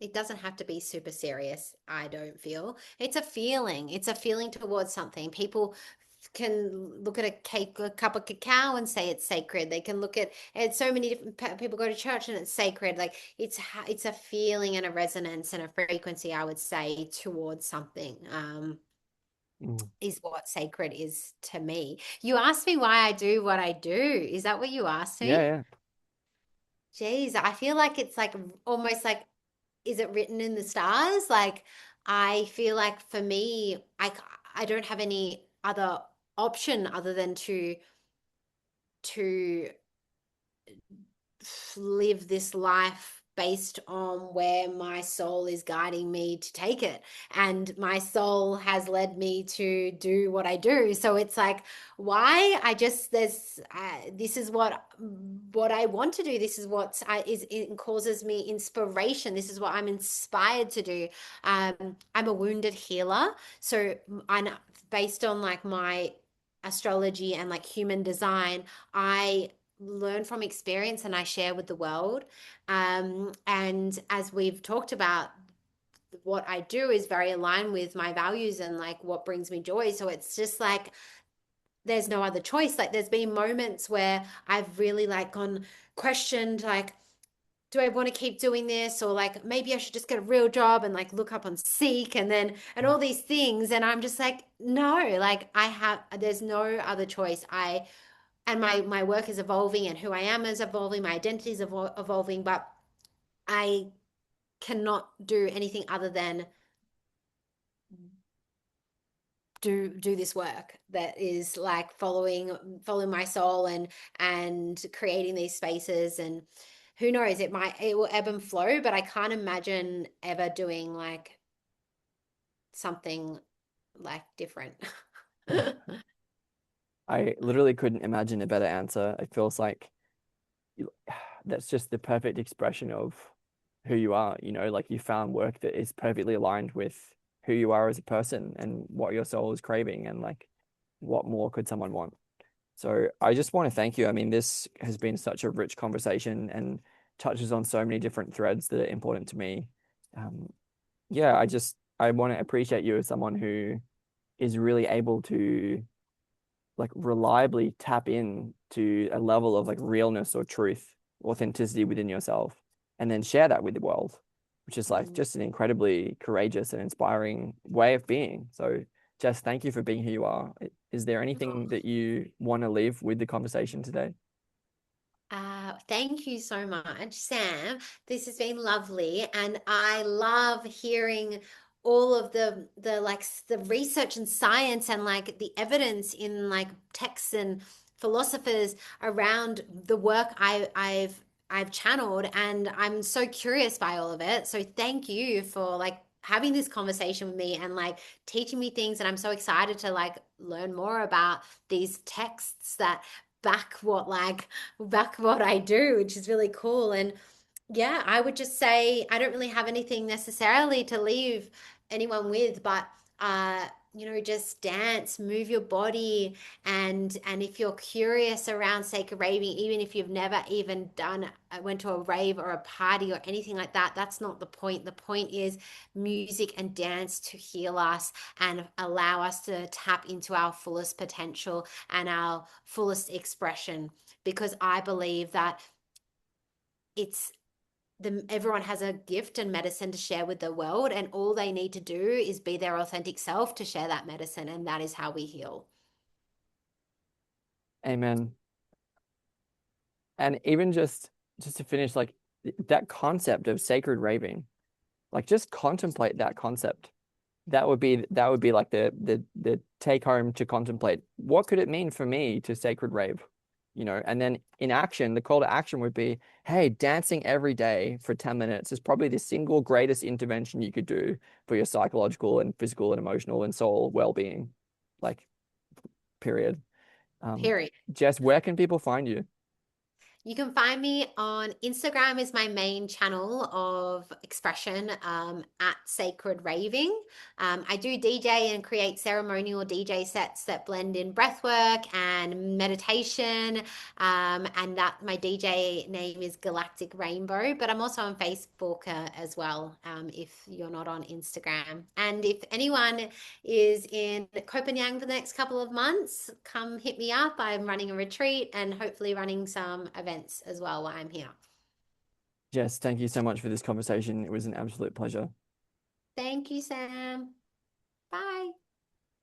It doesn't have to be super serious, I don't feel. It's a feeling. It's a feeling towards something. People can look at a cup of cacao and say it's sacred. They can look at so many different people go to church and it's sacred. Like it's a feeling and a resonance and a frequency, I would say, towards something. Mm. Is what sacred is to me. You asked me why I do what I do. Is that what you asked Yeah, me? yeah. Jeez, I feel like it's like almost like, is it written in the stars? Like, I feel like for me, I don't have any other option other than to live this life based on where my soul is guiding me to take it. And my soul has led me to do what I do. So it's like, why? This is what I want to do. This is what it causes me inspiration. This is what I'm inspired to do. I'm a wounded healer. So I based on like my astrology and like human design, I learn from experience and I share with the world. And as we've talked about, what I do is very aligned with my values and like what brings me joy. So it's just like there's no other choice. Like there's been moments where I've really like gone questioned like, do I want to keep doing this? Or like maybe I should just get a real job and like look up on Seek and all these things. And I'm just like, no, like there's no other choice. And my work is evolving and who I am is evolving, my identity is evolving, but I cannot do anything other than do this work that is like following my soul and creating these spaces. And who knows, it will ebb and flow, but I can't imagine ever doing like something like different. I literally couldn't imagine a better answer. It feels like that's just the perfect expression of who you are, like you found work that is perfectly aligned with who you are as a person and what your soul is craving, and like what more could someone want? So I just want to thank you. I mean, this has been such a rich conversation and touches on so many different threads that are important to me. Um, yeah, I want to appreciate you as someone who is really able to like reliably tap in to a level of like realness or truth, authenticity within yourself, and then share that with the world, which is like Mm. just an incredibly courageous and inspiring way of being. So, Jess, thank you for being who you are. Is there anything that you want to leave with the conversation today? Thank you so much, Sam. This has been lovely, and I love hearing all of the like the research and science and like the evidence in like texts and philosophers around the work I've channeled, and I'm so curious by all of it. So thank you for like having this conversation with me and like teaching me things, and I'm so excited to like learn more about these texts that back what I do, which is really cool. And yeah, I would just say I don't really have anything necessarily to leave anyone with, but just dance, move your body, and if you're curious around sacred raving, even if you've never even went to a rave or a party or anything like that, that's not the point. The point is music and dance to heal us and allow us to tap into our fullest potential and our fullest expression, because I believe that it's everyone has a gift and medicine to share with the world, and all they need to do is be their authentic self to share that medicine, and that is how we heal. Amen. And even just to finish, like that concept of sacred raving, like just contemplate that concept. That would be like the take home to contemplate. What could it mean for me to sacred rave? And then in action, the call to action would be, hey, dancing every day for 10 minutes is probably the single greatest intervention you could do for your psychological and physical and emotional and soul well-being. Like, period. Um, Period. Jess, where can people find you? You can find me on Instagram is my main channel of expression, at Sacred Raving. I do DJ and create ceremonial DJ sets that blend in breathwork and meditation. And that my DJ name is Galactic Rainbow, but I'm also on Facebook as well, if you're not on Instagram. And if anyone is in Copenhagen for the next couple of months, come hit me up. I'm running a retreat and hopefully running some events as well while I'm here. Jess, thank you so much for this conversation. It was an absolute pleasure. Thank you, Sam.